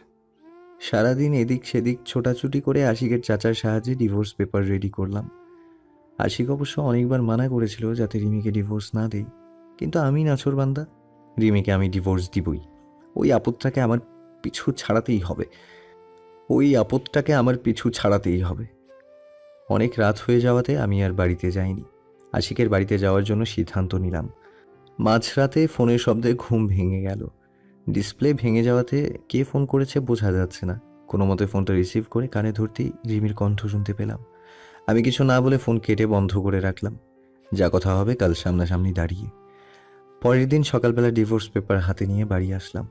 সারাদিন এদিক সেদিক ছোটাছুটি করে আশিকের চাচার সাহায্যে ডিভোর্স পেপার রেডি করলাম। আশিক অবশ্য অনেকবার মানা করেছিল যাতে রিমিকে ডিভোর্স না দেই, কিন্তু আমি নাছোড়বান্দা। রিমিকে আমি ডিভোর্স দিবই। ওই আপদটাকে আমার পিছু ছাড়াতেই হবে। অনেক রাত হয়ে যাওয়াতে আমি আর বাড়িতে যাইনি। আশিকের বাড়িতে যাওয়ার জন্য সিদ্ধান্ত নিলাম। মাঝরাতে ফোনের শব্দে ঘুম ভেঙে গেল। ডিসপ্লে ভেঙে যাওয়াতে কে ফোন করেছে বোঝা যাচ্ছে না। কোনো মতে ফোনটা রিসিভ করে কানে ধরতেই রিমির কণ্ঠ শুনতে পেলাম। আমি কিছু না বলে ফোন কেটে বন্ধ করে রাখলাম। যা কথা হবে কাল সামনাসামনি দাঁড়িয়ে। পরের দিন সকালবেলা ডিভোর্স পেপার হাতে নিয়ে বাড়ি আসলাম।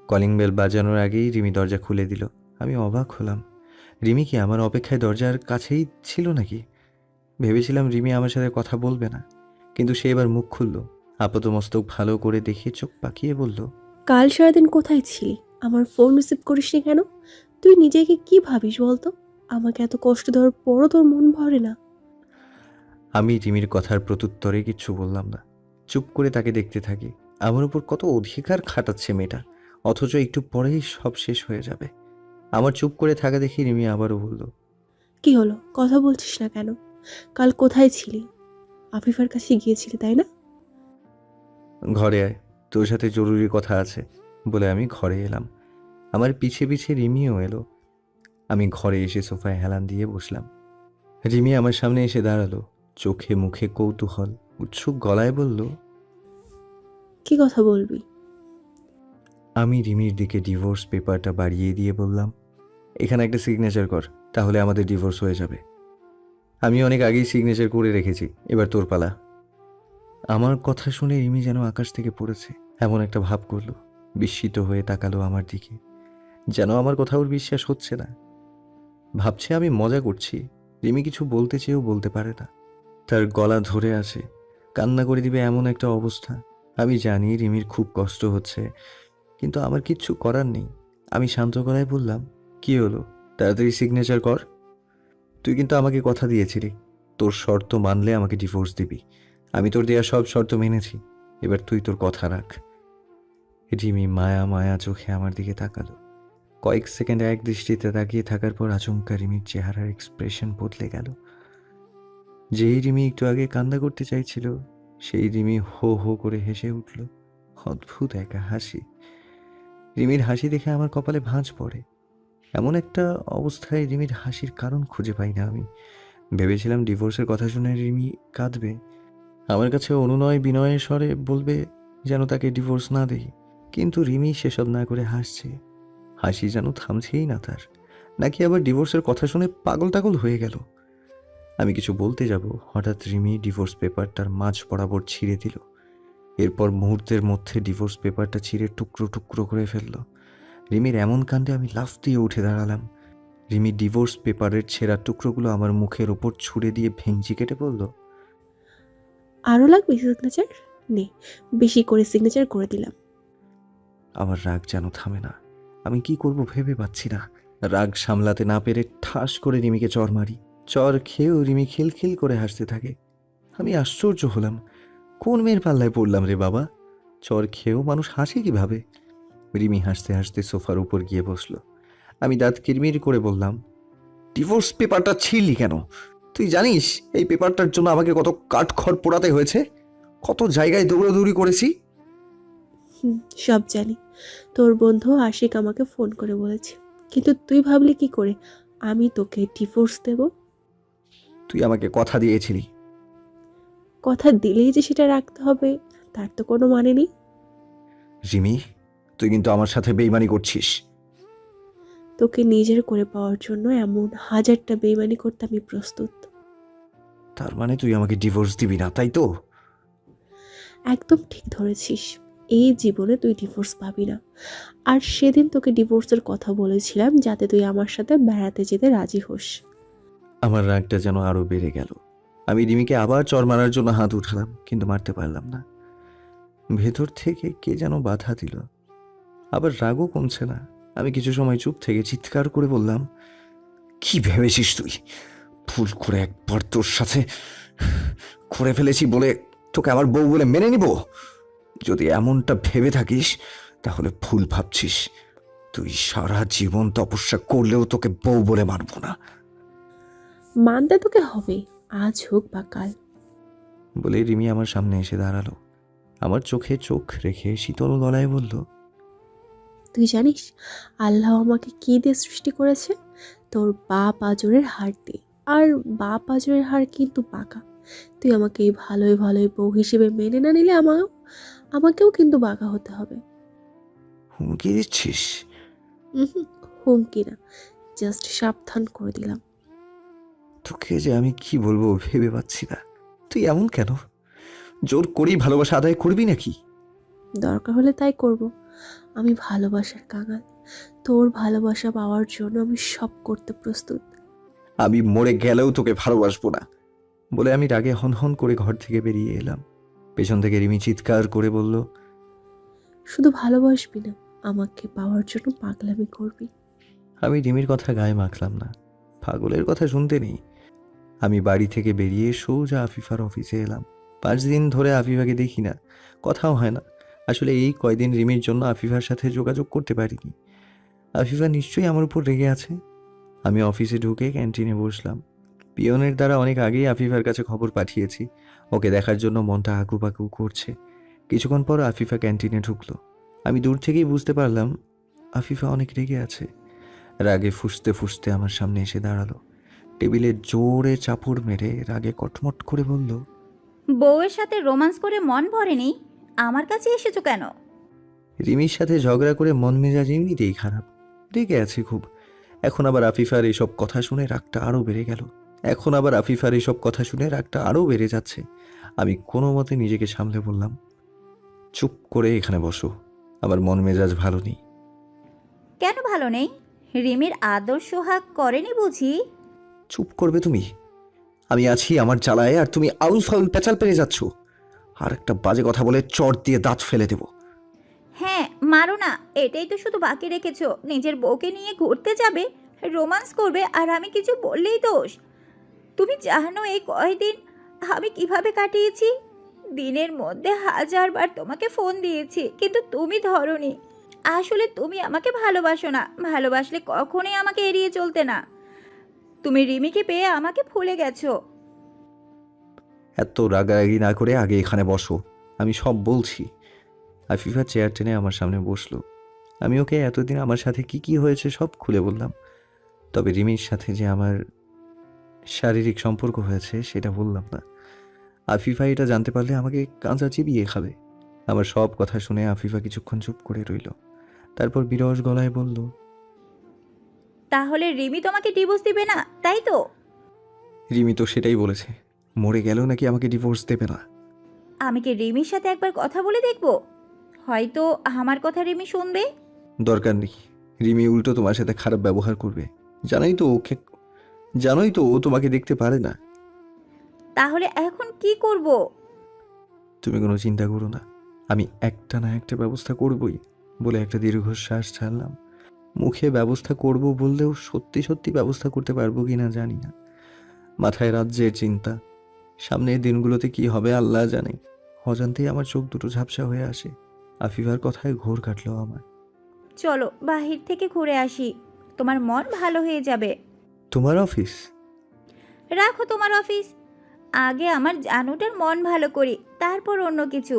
কলিং বেল বাজানোর আগেই রিমি দরজা খুলে দিল। আমি অবাক হলাম। রিমি কি আমার অপেক্ষায় দরজার কাছেই ছিল নাকি? ভেবেছিলাম রিমি আমার সাথে কথা বলবে না, কিন্তু সে এবার মুখ খুলল। আপাতমস্তক ভালো করে দেখে চোখ পাকিয়ে বলল, কাল সারাদিন কোথায় ছিলি? আমার ফোন রিসিভ করিসনি কেন? তুই নিজেকে কি ভাবিস বলতো? আমাকে এত কষ্ট দেওয়ার পরও তোর মন ভরে না? আমি রিমির কথার প্রত্যুত্তরে কিচ্ছু বললাম না। চুপ করে তাকে দেখতে থাকি। আমার উপর কত অধিকার খাটাচ্ছে মেয়েটা, অথচ একটু পরেই সব শেষ হয়ে যাবে। আমার চুপ করে থাকা দেখে রিমি আবারও বলল, কি হলো, কথা বলছিস না কেন? কাল কোথায় ছিলি? আফিফার কাছে গিয়েছিলি তাই না? ঘরে আয়, তোর সাথে জরুরি কথা আছে বলে আমি ঘরে এলাম। আমার পিছে পিছে রিমিও এলো। আমি ঘরে এসে সোফায় হেলান দিয়ে বসলাম। রিমি আমার সামনে এসে দাঁড়ালো, চোখে মুখে কৌতূহল, উৎসুক গলায় বলল, কি কথা বলবি? আমি রিমির দিকে ডিভোর্স পেপারটা বাড়িয়ে দিয়ে বললাম, এখানে একটা সিগনেচার কর, তাহলে আমাদের ডিভোর্স হয়ে যাবে। আমি অনেক আগেই সিগনেচার করে রেখেছি, এবার তোর পালা। আমার কথা শুনে রিমি যেন আকাশ থেকে পড়েছে এমন একটা ভাব করলো। বিস্মিত হয়ে তাকালো আমার দিকে, যেন আমার কথা ওর বিশ্বাস হচ্ছে না। ভাবছে আমি মজা করছি। রিমি কিছু বলতে চেয়েও বলতে পারে না। তার গলা ধরে আছে, কান্না করে দিবে এমন একটা অবস্থা। আমি জানি রিমির খুব কষ্ট হচ্ছে, কিন্তু আমার কিচ্ছু করার নেই। আমি শান্ত গলায় বললাম, কি হলো, তাড়াতাড়ি সিগনেচার কর। তুই কিন্তু আমাকে কথা দিয়েছিলি তোর শর্ত মানলে আমাকে ডিভোর্স দিবি। আমি তোর দেওয়া সব শর্ত মেনেছি, এবার তুই তোর কথা রাখ। রিমি মায়া মায়া চোখে আমার দিকে তাকালো। কয়েক সেকেন্ড এক দৃষ্টিতে তাকিয়ে থাকার পর আচমকা রিমির চেহারার এক্সপ্রেশন বদলে গেল। যেই রিমি একটু আগে কান্না করতে চাইছিল, সেই রিমি হো হো করে হেসে উঠল। অদ্ভুত একা হাসি। রিমির হাসি দেখে আমার কপালে ভাঁজ পড়ে। এমন একটা অবস্থায় রিমির হাসির কারণ খুঁজে পাই না আমি। ভেবেছিলাম ডিভোর্সের কথা শুনে রিমি কাঁদবে, আমার কাছে অনুনয় বিনয়ের স্বরে বলবে যেন তাকে ডিভোর্স না দেই, কিন্তু রিমি সেসব না করে হাসছে। হাসি যেন থামছেই না তার। নাকি আবার ডিভোর্সের কথা শুনে পাগল টাগল হয়ে গেল। আমি কিছু বলতে যাব, হঠাৎ রিমি ডিভোর্স পেপারটার মাঝ বরাবর ছিঁড়ে দিল। এরপর মুহূর্তের মধ্যে ডিভোর্স পেপারটা ছিঁড়ে টুকরো টুকরো করে ফেলল। রিমির এমন কাণ্ডে আমি লাফ দিয়ে উঠে দাঁড়ালাম। রিমি ডিভোর্স পেপারের ছেঁড়া টুকরোগুলো আমার মুখের ওপর ছুঁড়ে দিয়ে ভেঙচি কেটে বলল, আরও লাগবে সিগনেচার? নে, বেশি করে সিগনেচার করে দিলাম। আমার রাগ যেন থামে না। আমি কি করব ভেবে পাচ্ছি না। রাগ সামলাতে না পেরে ঠাস করে রিমিকে চর মারি। চর খেয়েও রিমি খিলখিল করে হাসতে থাকে। আমি আশ্চর্য হলাম, কোন মেয়ের পাল্লায় পড়লাম রে বাবা? চর খেয়েও মানুষ হাসে কিভাবে? রিমি হাসতে হাসতে সোফার উপর গিয়ে বসলো। আমি দাঁত কিরমির করে বললাম, ডিভোর্স পেপারটা ছিঁড়লি কেন? তুই জানিস এই পেপারটার জন্য আমাকে কত কাঠখড় পোড়াতে হয়েছে, কত জায়গায় দৌড়াদৌড়ি করেছি। সব জানি। তোর বন্ধু আশিক আমাকে ফোন করে বলেছে, কিন্তু তুই ভাবলি কি করে আমি তোকে ডিভোর্স দেব? তুই আমাকে কথা দিয়েছিলি। কথা দিলেই যে সেটা রাখতে হবে তার তো কোনো মানে নেই। রিমি, তুই কিন্তু আমার সাথে বেইমানি করছিস। তোকে নিজের করে পাওয়ার জন্য এমন হাজারটা বেইমানি করতে আমি প্রস্তুত। তার মানে তুই আমাকে ডিভোর্স দিবি না, তাই তো? একদম ঠিক ধরেছিস। এই জীবনে তুই ডিভোর্স পাবি না। আর সেদিন তোকে ডিভোর্সের কথা বলেছিলাম যাতে তুই আমার সাথে বেড়াতে যেতে রাজি হোস। আমার রাগটা যেন আরো বেড়ে গেল। আমি রিমিকে আবার চর মারার জন্য হাত উঠালাম, কিন্তু মারতে পারলাম না। ভেতর থেকে কে যেন বাধা দিল। আবার রাগও কমছে না। আমি কিছু সময় চুপ থেকে চিৎকার করে বললাম, কি ভেবেছিস তুই? ভুল করে একবার তোর সাথে করে ফেলেছি বলে তোকে আমার বউ বলে মেনে নিব? যদি এমনটা ভেবে থাকিস তাহলে ভুল ভাবছিস। তুই সারা জীবন তপস্যা করলেও তোকে বউ বলে মানবো না। মানতে তোকে হবে, আজ হোক বা কাল। বলে রিমি আমার সামনে এসে দাঁড়ালো। আমার চোখে চোখ রেখে শীতল গলায় বলল, তুই জানিস আল্লাহ আমাকে কি দিয়ে সৃষ্টি করেছে? তোর বাঁ পাঁজরের হাড় দিয়ে। আর বাঁ পাঁজরের হাড় কিন্তু পাকা। তুই আমাকে এই ভালোই ভালোই বউ হিসেবে মেনে না নিলে আমাকেও কিন্তু বাঁকা হতে হবে। হুমকি দিচ্ছিস? হুমকি না, জাস্ট সাবধান করে দিলাম। তোকে যে আমি কি বলবো ভেবে পাচ্ছি না। তুই এমন কেন? জোর করেই ভালোবাসা আদায় করবি নাকি? দরকার হলে তাই করব। আমি ভালোবাসার কাঙাল। তোর ভালোবাসা পাওয়ার জন্য আমি সব করতে প্রস্তুত। আমি মরে গেলেও তোকে ভালোবাসবো না। বলে আমি রাগে হনহন করে ঘর থেকে বেরিয়ে এলাম। পেছন থেকে রিমি চিৎকার করে বলল, শুধু ভালোবাসবি না, আমাকে পাওয়ার জন্য পাগলামি করবি। আমি রিমির কথা গায়ে মাখলাম না। পাগলের কথা শুনতে নেই। আমি বাড়ি থেকে বেরিয়ে সোজা আফিফার অফিসে এলাম। 5 দিন ধরে আফিফাকে দেখি না, কথাও হয় না। আসলে এই কয়দিন রিমির জন্য আফিফার সাথে যোগাযোগ করতে পারিনি। আফিফা নিশ্চয়ই আমার উপর রেগে আছে। আমি অফিসে ঢুকে ক্যান্টিনে বসলাম। পিয়নের দ্বারা অনেক আগেই আফিফার কাছে খবর পাঠিয়েছি। ওকে দেখার জন্য মনটা আকুপাকু করছে। কিছুক্ষণ পর আফিফা ক্যান্টিনে ঢুকলো। আমি দূর থেকেই বুঝতে পারলাম আফিফা অনেক রেগে আছে। রাগে ফুঁসতে ফুঁসতে আমার সামনে এসে দাঁড়ালো। টেবিলে জোরে চাপড় মেরে রাগে কটমট করে বলল, বউয়ের সাথে রোমান্স করে মন ভরেনি, আমার কাছে এসেছো কেন? রিমির সাথে ঝগড়া করে মন মেজাজ এমনিতেই খারাপ। রেগে আছে খুব। এখন আবার আফিফার এসব কথা শুনে রাগটা আরও বেড়ে যাচ্ছে। আমি কোনো মতে নিজেকে সামলে বললাম, চুপ করে এখানে বসো, আমার মন মেজাজ ভালো নেই। কেন ভালো নেই? রিমির আদর সোহাগ করেনি বুঝি? চুপ করবে তুমি? আমি আছি আমার জ্বালায়, আর তুমি আউল ফাউল পেঁচাল পেরে যাচ্ছ। আর একটা বাজে কথা বলে চট দিয়ে দাঁত ফেলে দেব। হ্যাঁ, মারো না। এটাই তো শুধু বাকি রেখেছো, নিজের বউকে নিয়ে ঘুরতে যাবে, রোমান্স করবে, আর আমি কিছু বললেই দোষ। তুমি জানো এই কয়দিন আমি কিভাবে কাটিয়েছি? দিনের মধ্যে 1000 বার তোমাকে ফোন দিয়েছি, কিন্তু তুমি ধরোনি। আসলে তুমি আমাকে ভালোবাসো না। ভালোবাসলে কখনোই আমাকে এড়িয়ে চলতে না। তুমি রিমিকে পেয়ে আমাকে ভুলে গেছো। এত রাগারাগি না করে আগে এখানে বসো, আমি সব বলছি। আফিফা চেয়ার টেনে আমার সামনে বসলো। আমি ওকে এতদিন আমার সাথে কি কি হয়েছে সব খুলে বললাম। তবে রিমির সাথে যে আমার শারীরিক সম্পর্ক হয়েছে সেটা বললাম না। আফিফা এটা জানতে পারলে আমাকে কাঁচা চিবিয়ে খাবে। আমার সব কথা শুনে আফিফা কিছুক্ষণ চুপ করে রইল। তারপর বিরস গলায় বলল, তাহলে রিমি তোমাকে ডিভোর্স দিবে না, তাই তো? রিমি তো সেটাই বলেছে, মরে গেলেও নাকি আমাকে ডিভোর্স দেবে না। আমি কি রিমির সাথে একবার কথা বলে দেখব? হয়তো আমার কথা রিমি শুনবে। দরকার নেই, রিমি উল্টো তোমার সাথে খারাপ ব্যবহার করবে। জানোই তো ও তোমাকে দেখতে পারে না। তাহলে এখন কি করব? তুমি কোনো চিন্তা করো না, আমি একটা না একটা ব্যবস্থা করবই। বলে একটা দীর্ঘশ্বাস ছাড়লাম। মুখে ব্যবস্থা করব বললেও সত্যি সত্যি ব্যবস্থা করতে পারবো কিনা জানি না। মাথায় রাজ্যের চিন্তা, সামনের দিনগুলোতে কি হবে আল্লাহ জানে। অজান্তেই আমার চোখ দুটো ঝাপসা হয়ে আসে। আফিফার কথায় ঘোর কাটলো আমার। চলো বাহির থেকে ঘুরে আসি, তোমার মন ভালো হয়ে যাবে। তোমার অফিস? রাখো তোমার অফিস, আগে আমার জানুটার মন ভালো করি, তারপর অন্য কিছু।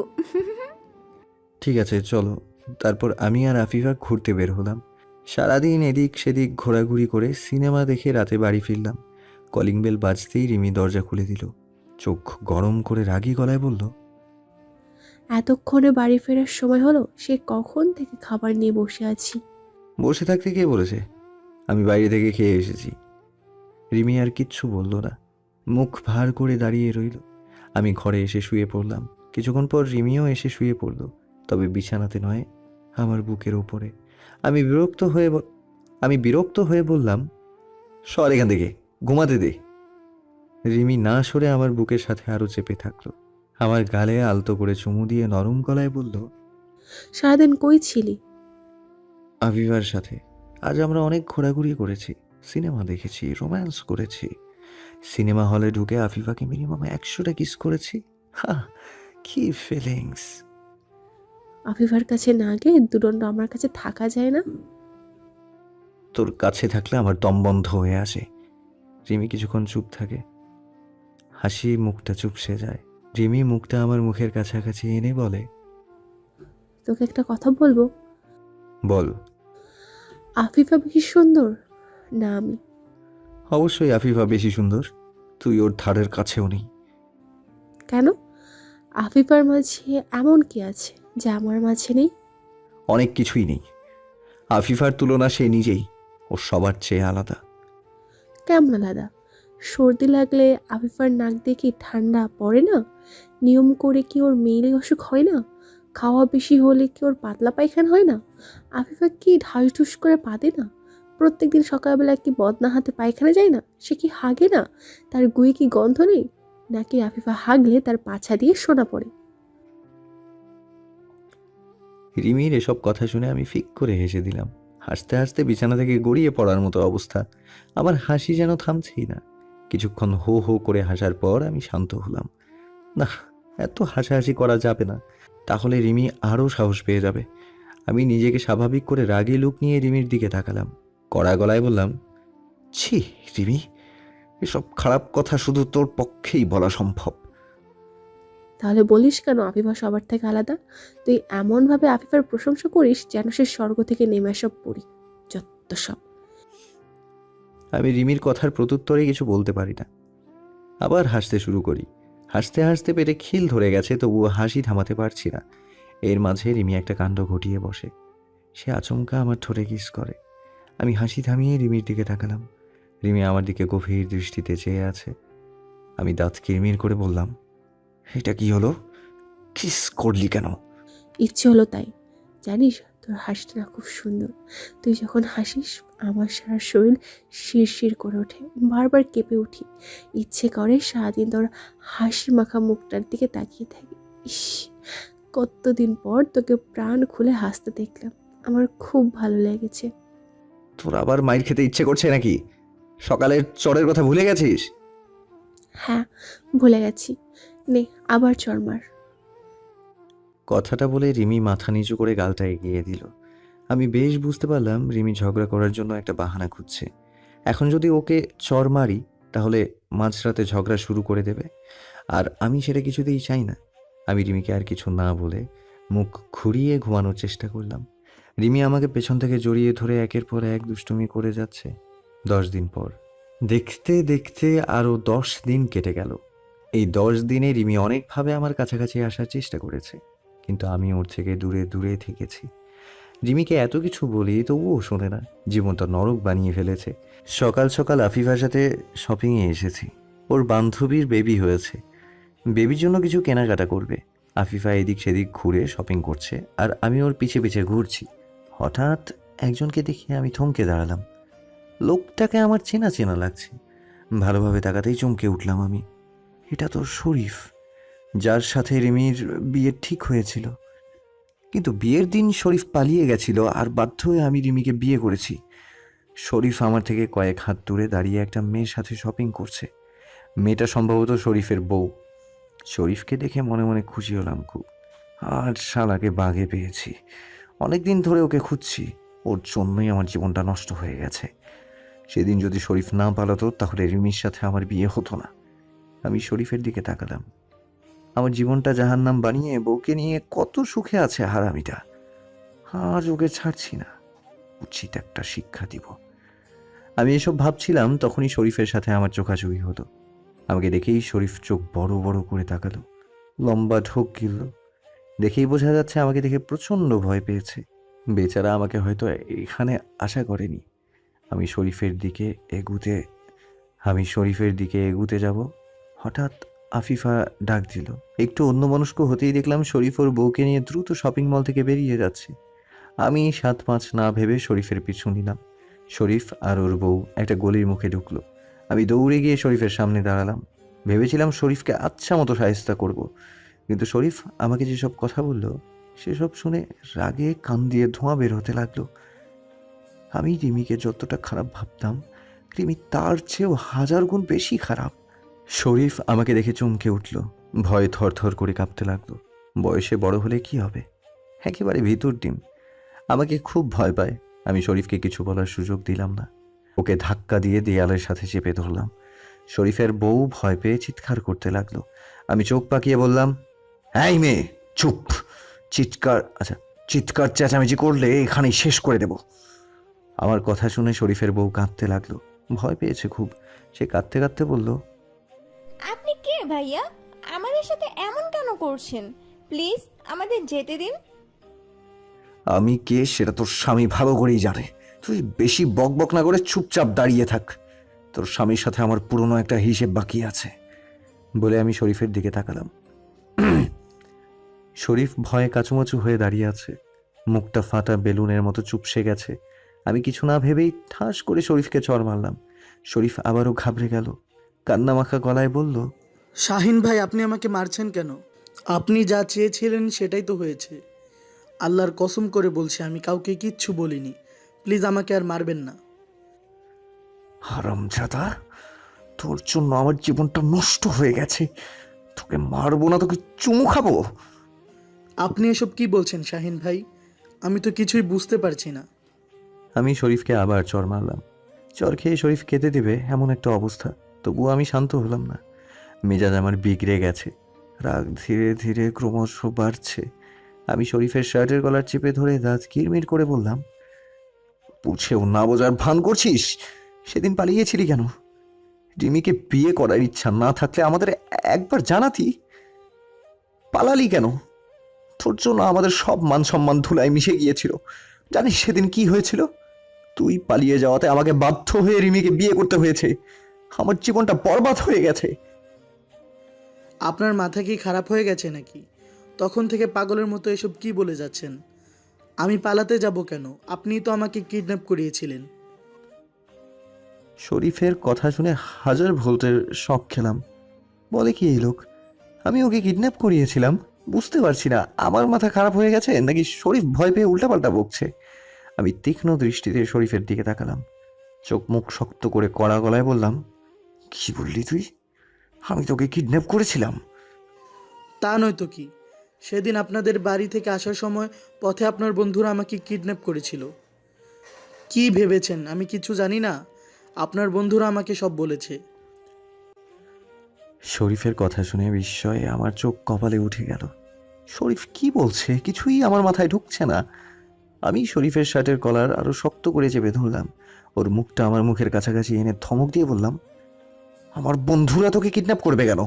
ঠিক আছে চলো। তারপর আমি আর আফিফা ঘুরতে বের হলাম। সারাদিন এদিক সেদিক ঘোরাঘুরি করে সিনেমা দেখে রাতে বাড়ি ফিরলাম। কলিং বেল বাজতেই রিমি দরজা খুলে দিল। চোখ গরম করে রাগী গলায় বলল, এতক্ষণে বাড়ি ফেরার সময় হলো? সে কখন থেকে খাবার নিয়ে বসে আছি। বসে থাকতে কে বলেছে? আমি বাইরে থেকে খেয়ে এসেছি। রিমি আর কিচ্ছু বলল না, মুখ ভার করে দাঁড়িয়ে রইল। আমি ঘরে এসে শুয়ে পড়লাম। কিছুক্ষণ পর রিমিও এসে শুয়ে পড়ল, তবে বিছানাতে নয়, আমার বুকের ওপরে। আমি বিরক্ত হয়ে বললাম, সর এখান থেকে, ঘুমাতে দে। রিমি না সরে আমার বুকের সাথে আরো চেপে থাকলো। আমার গালে আলতো করে চুমু দিয়ে নরম গলায় বলল, সারাদিন কই ছিলি? আফিফার সাথে। আজ আমরা অনেক ঘোরাঘুরি করেছি, সিনেমা দেখেছি, রোম্যান্স করেছি। সিনেমা হলে ঢুকে আফিফাকে মিনিমাম 100টা কিস করেছি। কি ফিলিংস! আফিফার কাছে না গিয়ে দুদণ্ড আমার কাছে থাকা যায় না? তোর কাছে থাকলে আমার দম বন্ধ হয়ে আসে। রিমি কিছুক্ষণ চুপ থাকে, হাসি মুখটা চুপসে যায়। রিমি মুখটা আমার মুখের কাছাকাছি এনে বলে, তোকে একটা কথা বলবো? বল। আফিফা বেশি সুন্দর না আমি? অবশ্যই আফিফা বেশি সুন্দর, তুই ওর ধারের কাছেও নেই। কেন? আফিফার মাঝে এমন কি আছে যা আমার মাঝে নেই? অনেক কিছুই নেই। আফিফার তুলনা সে নিজেই ও সবার চেয়ে আলাদা। কেমন আলাদা? সর্দি লাগলে আফিফার নাক দিয়ে কি ঠান্ডা পড়ে না? নিয়ম করে কি ওর মেয়েলি অসুখ হয় না? খাওয়া বেশি হলে কি ওর পাতলা পায়খানা হয় না? আফিফা কি ঢাস ঢুস করে পাতে না? প্রত্যেকদিন সকালবেলা কি বদনা হাতে পায়খানা যায় না? সে কি হাগে না? তার গুয়ে কি গন্ধ নেই? নাকি আফিফা হাগলে তার পাছা দিয়ে সোনা পড়ে? রিমির এসব কথা শুনে আমি ফিক করে হেসে দিলাম। হাসতে হাসতে বিছানা থেকে গড়িয়ে পড়ার মতো অবস্থা। আমার হাসি যেন থামছেই না। কিছুক্ষণ হো হো করে হাসার পর আমি শান্ত হলাম। না, এত হাসাহাসি করা যাবে না, তাহলে রিমি আরও সাহস পেয়ে যাবে। আমি নিজেকে স্বাভাবিক করে রাগী লুক নিয়ে রিমির দিকে তাকালাম। কড়া গলায় বললাম, ছি রিমি, এসব খারাপ কথা শুধু তোর পক্ষেই বলা সম্ভব। তাহলে বলিস কেন আফিফা সবার থেকে আলাদা? তুই এমনভাবে আফিফার প্রশংসা করিস যেন সে স্বর্গ থেকে নেমে আসা পড়ি। যত সব। আমি রিমির কথার প্রত্যুত্তরে কিছু বলতে পারি না। আবার হাসতে শুরু করি। হাসতে হাসতে পেটে খিল ধরে গেছে, তবুও হাসি থামাতে পারছি না। এর মাঝে রিমি একটা কাণ্ড ঘটিয়ে বসে। সে আচমকা আমার ঠোঁটে কিস করে। আমি হাসি থামিয়ে রিমির দিকে তাকালাম। রিমি আমার দিকে গভীর দৃষ্টিতে চেয়ে আছে। আমি দাঁত কিরমির করে বললাম, এটা কি হলো? কিস করলি কেন? ইচ্ছে হলো তাই। জানিস তোর হাসিটা না খুব সুন্দর। তুই যখন হাসিস আমার সারা শরীর শিরশির করে ওঠে, বারবার কেঁপে উঠি। ইচ্ছে করে সারাদিন তোর হাসি মাখা মুখটার দিকে তাকিয়ে থাকি। ইস, কতদিন পর তোকে প্রাণ খুলে হাসতে দেখলাম, আমার খুব ভালো লেগেছে। তোর আবার মাইর খেতে ইচ্ছে করছে নাকি? সকালের চরের কথা ভুলে গেছিস? হ্যাঁ, ভুলে গেছি। নে আবার চড় মার। কথাটা বলে রিমি মাথা নিচু করে গালটা এগিয়ে দিল। আমি বেশ বুঝতে পারলাম রিমি ঝগড়া করার জন্য একটা বাহানা খুঁজছে। এখন যদি ওকে চর মারি তাহলে মাঝরাতে ঝগড়া শুরু করে দেবে, আর আমি সেটা কিছুতেই চাই না। আমি রিমিকে আর কিছু না বলে মুখ ঘুরিয়ে ঘুমানোর চেষ্টা করলাম। রিমি আমাকে পেছন থেকে জড়িয়ে ধরে একের পর এক দুষ্টুমি করে যাচ্ছে। 10 দিন পর। দেখতে দেখতে আরও 10 দিন কেটে গেল। এই 10 দিনে রিমি অনেকভাবে আমার কাছাকাছি আসার চেষ্টা করেছে, কিন্তু আমি ওর থেকে দূরে দূরে থেকেছি। রিমিকে এত কিছু বলি তবুও শোনে না, জীবনটা নরক বানিয়ে ফেলেছে। সকাল সকাল আফিফার সাথে শপিংয়ে এসেছি। ওর বান্ধবীর বেবি হয়েছে, বেবির জন্য কিছু কেনাকাটা করবে। আফিফা এদিক সেদিক ঘুরে শপিং করছে আর আমি ওর পিছে পিছে ঘুরছি। হঠাৎ একজনকে দেখে আমি থমকে দাঁড়ালাম। লোকটাকে আমার চেনা চেনা লাগছে। ভালোভাবে তাকাতেই চমকে উঠলাম আমি। এটা তো শরীফ, যার সাথে রিমির বিয়ে ঠিক হয়েছিল। কিন্তু বিয়ের দিন শরীফ পালিয়ে গেছিল আর বাধ্য হয়ে আমি রিমিকে বিয়ে করেছি। শরীফ আমার থেকে কয়েক হাত দূরে দাঁড়িয়ে একটা মেয়ের সাথে শপিং করছে। মেয়েটা সম্ভবত শরীফের বউ। শরীফকে দেখে মনে মনে খুশি হলাম খুব। আর শালাকে বাগে পেয়েছি। অনেক দিন ধরে ওকে খুঁজছি, ওর জন্যই আমার জীবনটা নষ্ট হয়ে গেছে। সেদিন যদি শরীফ না পালাতো তাহলে রিমির সাথে আমার বিয়ে হতো না। আমি শরীফের দিকে তাকালাম। আমার জীবনটা জাহান্নাম বানিয়ে বউকে নিয়ে কত সুখে আছে হারামিটা। আজ ওকে ছাড়ছি না, উচিত একটা শিক্ষা দিব। আমি এসব ভাবছিলাম, তখনই শরীফের সাথে আমার চোখাচোখি হলো। আমাকে দেখেই শরীফ চোখ বড় বড় করে তাকালো, লম্বা ঢোক গিলল। দেখেই বোঝা যাচ্ছে আমাকে দেখে প্রচণ্ড ভয় পেয়েছে। বেচারা আমাকে হয়তো এখানে আশা করেনি। আমি শরীফের দিকে এগুতে যাব, হঠাৎ আফিফা ডাক দিল। একটু অন্যমনস্ক হতেই দেখলাম শরীফ ওর বউকে নিয়ে দ্রুত শপিং মল থেকে বেরিয়ে যাচ্ছে। আমি 7-5 না ভেবে শরীফের পিছু নিলাম। শরীফ আর ওর বউ একটা গলির মুখে ঢুকলো। আমি দৌড়ে গিয়ে শরীফের সামনে দাঁড়ালাম। ভেবেছিলাম শরীফকে আচ্ছা মতো শায়েস্তা করব, কিন্তু শরীফ আমাকে যেসব কথা বলল সেসব শুনে রাগে কান দিয়ে ধোঁয়া বের হতে লাগলো। আমি রিমিকে যতটা খারাপ ভাবতাম, রিমি তার চেয়েও 1000 গুণ বেশি খারাপ। শরীফ আমাকে দেখে চমকে উঠল, ভয়ে থরথর করে কাঁপতে লাগলো। বয়সে বড় হলে কি হবে, একেবারে ভিতর ডিম। আমাকে খুব ভয় পায়। আমি শরীফকে কিছু বলার সুযোগ দিলাম না, ওকে ধাক্কা দিয়ে দেয়ালের সাথে চেপে ধরলাম। শরীফের বউ ভয় পেয়ে চিৎকার করতে লাগলো। আমি চোখ পাকিয়ে বললাম, এই মেয়ে চুপ, চিৎকার চেঁচামেচি করলে এখানেই শেষ করে দেব। আমার কথা শুনে শরীফের বউ কাঁদতে লাগলো, ভয় পেয়েছে খুব। সে কাঁদতে কাঁদতে বলল, আপনি কে ভাইয়া? আমাদের সাথে এমন কেন করছেন? প্লিজ আমাদের যেতে দিন। আমি কে সেটা তোর স্বামী ভালো করেই জানে। তুই বেশি বকবক না করে চুপচাপ দাঁড়িয়ে থাক, তোর স্বামীর সাথে আমার পুরনো একটা হিসেব বাকি আছে বলে আমি শরীফের দিকে তাকালাম। শরীফ ভয়ে কাচুমাচু হয়ে দাঁড়িয়ে আছে, মুখটা ফাটা বেলুনের মতো চুপসে গেছে। আমি কিছু না ভেবেই ঠাস করে শরীফকে চড় মারলাম। শরীফ আবারও ঘাবড়ে গেল, কান্নামাখা গলায় বলল, শাহিন ভাই, আপনি আমাকে মারছেন কেন? আপনি যা চেয়েছিলেন সেটাই তো হয়েছে। আল্লাহর কসম করে বলছি আমি কাউকে কিচ্ছু বলিনি। প্লিজ আমাকে আর মারবেন না। হারামজাদা, তোর জন্য আমার জীবনটা নষ্ট হয়ে গেছে। তোকে মারবো না, তোকে চুমু খাবো। আপনি এসব কি বলছেন শাহিন ভাই? আমি তো কিছুই বুঝতে পারছি না। আমি শরীফকে আবার চর মারলাম। চর খেয়ে শরীফ কেঁদে দেবে এমন একটা অবস্থা, তবুও আমি শান্ত হলাম না। মেজাজ আমার বিগড়ে গেছে, রাগ ধীরে ধীরে ক্রমশ বাড়ছে। আমি শরীফের শার্টের গলার চেপে ধরে দাঁত কিরমির করে বললাম, বুঝেও না বোঝার ভান করছিস? সেদিন পালিয়েছিলি কেন? রিমিকে বিয়ে করার ইচ্ছা না থাকলে আমাদের একবার জানাতি। পালালি কেন? তোর জন্য আমাদের সব মান সম্মান ধুলায় মিশে গিয়েছিল। জানিস সেদিন কি হয়েছিল? তুই পালিয়ে যাওয়াতে আমাকে বাধ্য হয়ে রিমিকে বিয়ে করতে হয়েছে। আমার জীবনটা বরবাদ হয়ে গেছে। আপনার মাথা কি খারাপ হয়ে গেছে নাকি? তখন থেকে পাগলের মতো এসব কি বলে যাচ্ছেন? আমি পালাতে যাব কেন? আপনিই তো আমাকে কিডন্যাপ করিয়েছিলেন। শরীফের কথা শুনে হাজার ভোল্টের শক খেলাম। বলে কি এই লোক, আমি ওকে কিডন্যাপ করিয়েছিলাম? বুঝতে পারছি না, আমার মাথা খারাপ হয়ে গেছে নাকি শরীফ ভয় পেয়ে উল্টাপাল্টা বকছে। আমি তীক্ষ্ণ দৃষ্টিতে শরীফের দিকে তাকালাম, চোখ মুখ শক্ত করে কড়া গলায় বললাম, কি বললি তুই? আমি তোকে কিডন্যাপ করেছিলাম? তা নয় তো কি, সেদিন আপনাদের বাড়ি থেকে আসার সময় পথে আপনার বন্ধুরা আমাকে কিডন্যাপ করেছিল। কি ভেবেছেন আমি কিছু জানি না? আপনার বন্ধুরা আমাকে সব বলেছে। শরীফের কথা শুনে বিস্ময়ে আমার চোখ কপালে উঠে গেল। শরীফ কি বলছে কিছুই আমার মাথায় ঢুকছে না। আমি শরীফের শার্টের কলার আরো শক্ত করে চেপে ধরলাম, ওর মুখটা আমার মুখের কাছাকাছি এনে ধমক দিয়ে বললাম, আমার বন্ধুরা তোকে কিডন্যাপ করবে কেন?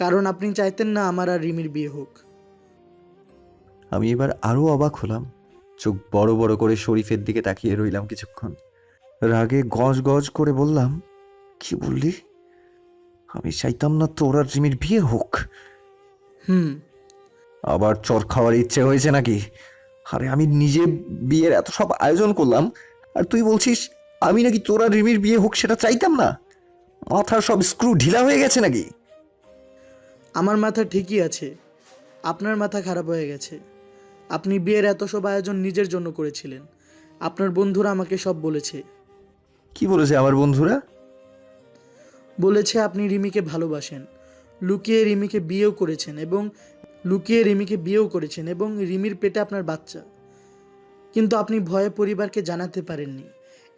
কারণ আপনি চাইতেন না আমার আর রিমির বিয়ে হোক। আমি এবার আরো অবাক হলাম, চোখ বড় বড় করে শরীফের দিকে তাকিয়ে রইলাম কিছুক্ষণ। রাগে গজ গজ করে বললাম, কি বললি? আমি চাইতাম না তোর আর রিমির বিয়ে হোক? আবার চর খাওয়ার ইচ্ছে হয়েছে নাকি? আরে আমি নিজে বিয়ের এত সব আয়োজন করলাম, আর তুই বলছিস আমি নাকি তোর আর রিমির বিয়ে হোক সেটা চাইতাম না? মাথার সব স্ক্রু ঢিলা হয়ে গেছে নাকি? আমার মাথা ঠিকই আছে, আপনার মাথা খারাপ হয়ে গেছে। আপনি বিয়ের এত সব আয়োজন নিজের জন্য করেছিলেন। আপনার বন্ধুরা আমাকে সব বলেছে। কি বলেছে আমার বন্ধুরা? বলেছে আপনি রিমিকে ভালোবাসেন, লুকিয়ে রিমিকে বিয়েও করেছেন এবং রিমির পেটে আপনার বাচ্চা। কিন্তু আপনি ভয়ে পরিবারকে জানাতে পারেননি।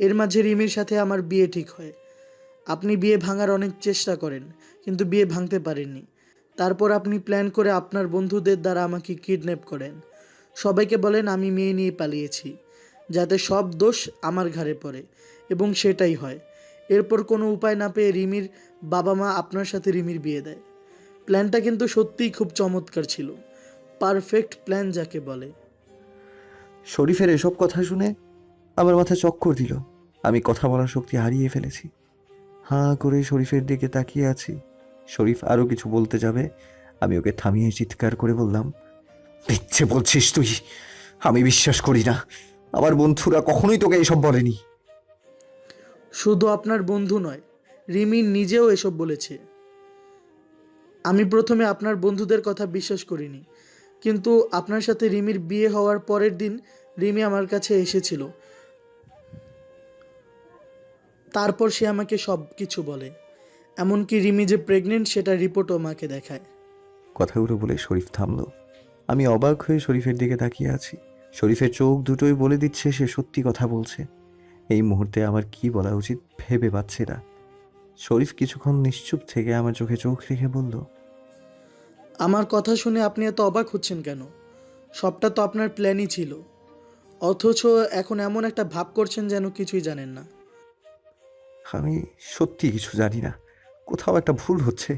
এর মাঝে রিমির সাথে আমার বিয়ে ঠিক হয়। আপনি বিয়ে ভাঙার অনেক চেষ্টা করেন, কিন্তু বিয়ে ভাঙতে পারেননি। তারপর আপনি প্ল্যান করে আপনার বন্ধুদের দ্বারা আমাকে কিডন্যাপ করেন। সবাইকে বলেন আমি মেয়ে নিয়ে পালিয়েছি, যাতে সব দোষ আমার ঘাড়ে পড়ে, এবং সেটাই হয়। এরপর কোনো উপায় না পেয়ে রিমির বাবা মা আপনার সাথে রিমির বিয়ে দেয়। প্ল্যানটা কিন্তু সত্যিই খুব চমৎকার ছিল, পারফেক্ট প্ল্যান যাকে বলে। শরীফের এসব কথা শুনে আমার মাথা চক্কর দিল। আমি কথা বলার শক্তি হারিয়ে ফেলেছি। হাঁ করে শরীফের দিকে তাকিয়ে আছি। শরীফ আরও কিছু বলতে যাবে, আমি ওকে থামিয়ে চিৎকার করে বললাম, মিথ্যে বলছিস তুই, আমি বিশ্বাস করি না। আমার বন্ধুরা কখনোই তোকে এসব বলেনি। শুধু আপনার বন্ধু নয়, রিমি নিজেও এসব বলেছে। আমি প্রথমে আপনার বন্ধুদের কথা বিশ্বাস করিনি, কিন্তু আপনার সাথে রিমির বিয়ে হওয়ার পরের দিন রিমি আমার কাছে এসেছিল। তারপর সে আমাকে সব কিছু বলে, এমনকি রিমি যে প্রেগনেন্ট সেটা রিপোর্টও আমাকে দেখায়। কথাগুলো বলে শরীফ থামলো। আমি অবাক হয়ে শরীফের দিকে তাকিয়ে আছি। শরীফের চোখ দুটোই বলে দিচ্ছে সে সত্যি কথা বলছে। এই মুহূর্তে আমার কি বলা উচিত ভেবে পাচ্ছি না। শরীফ কিছুক্ষণ নিশ্চুপ থেকে আমার চোখে চোখ রেখে বলল, আমার কথা শুনে আপনি এত অবাক হচ্ছেন কেন? সবটা তো আপনার প্ল্যানই ছিল, অথচ এখন এমন একটা ভাব করছেন যেন কিছুই জানেন না। আমি সত্যি কিছু জানি না, কোথাও একটা ভুল হচ্ছে।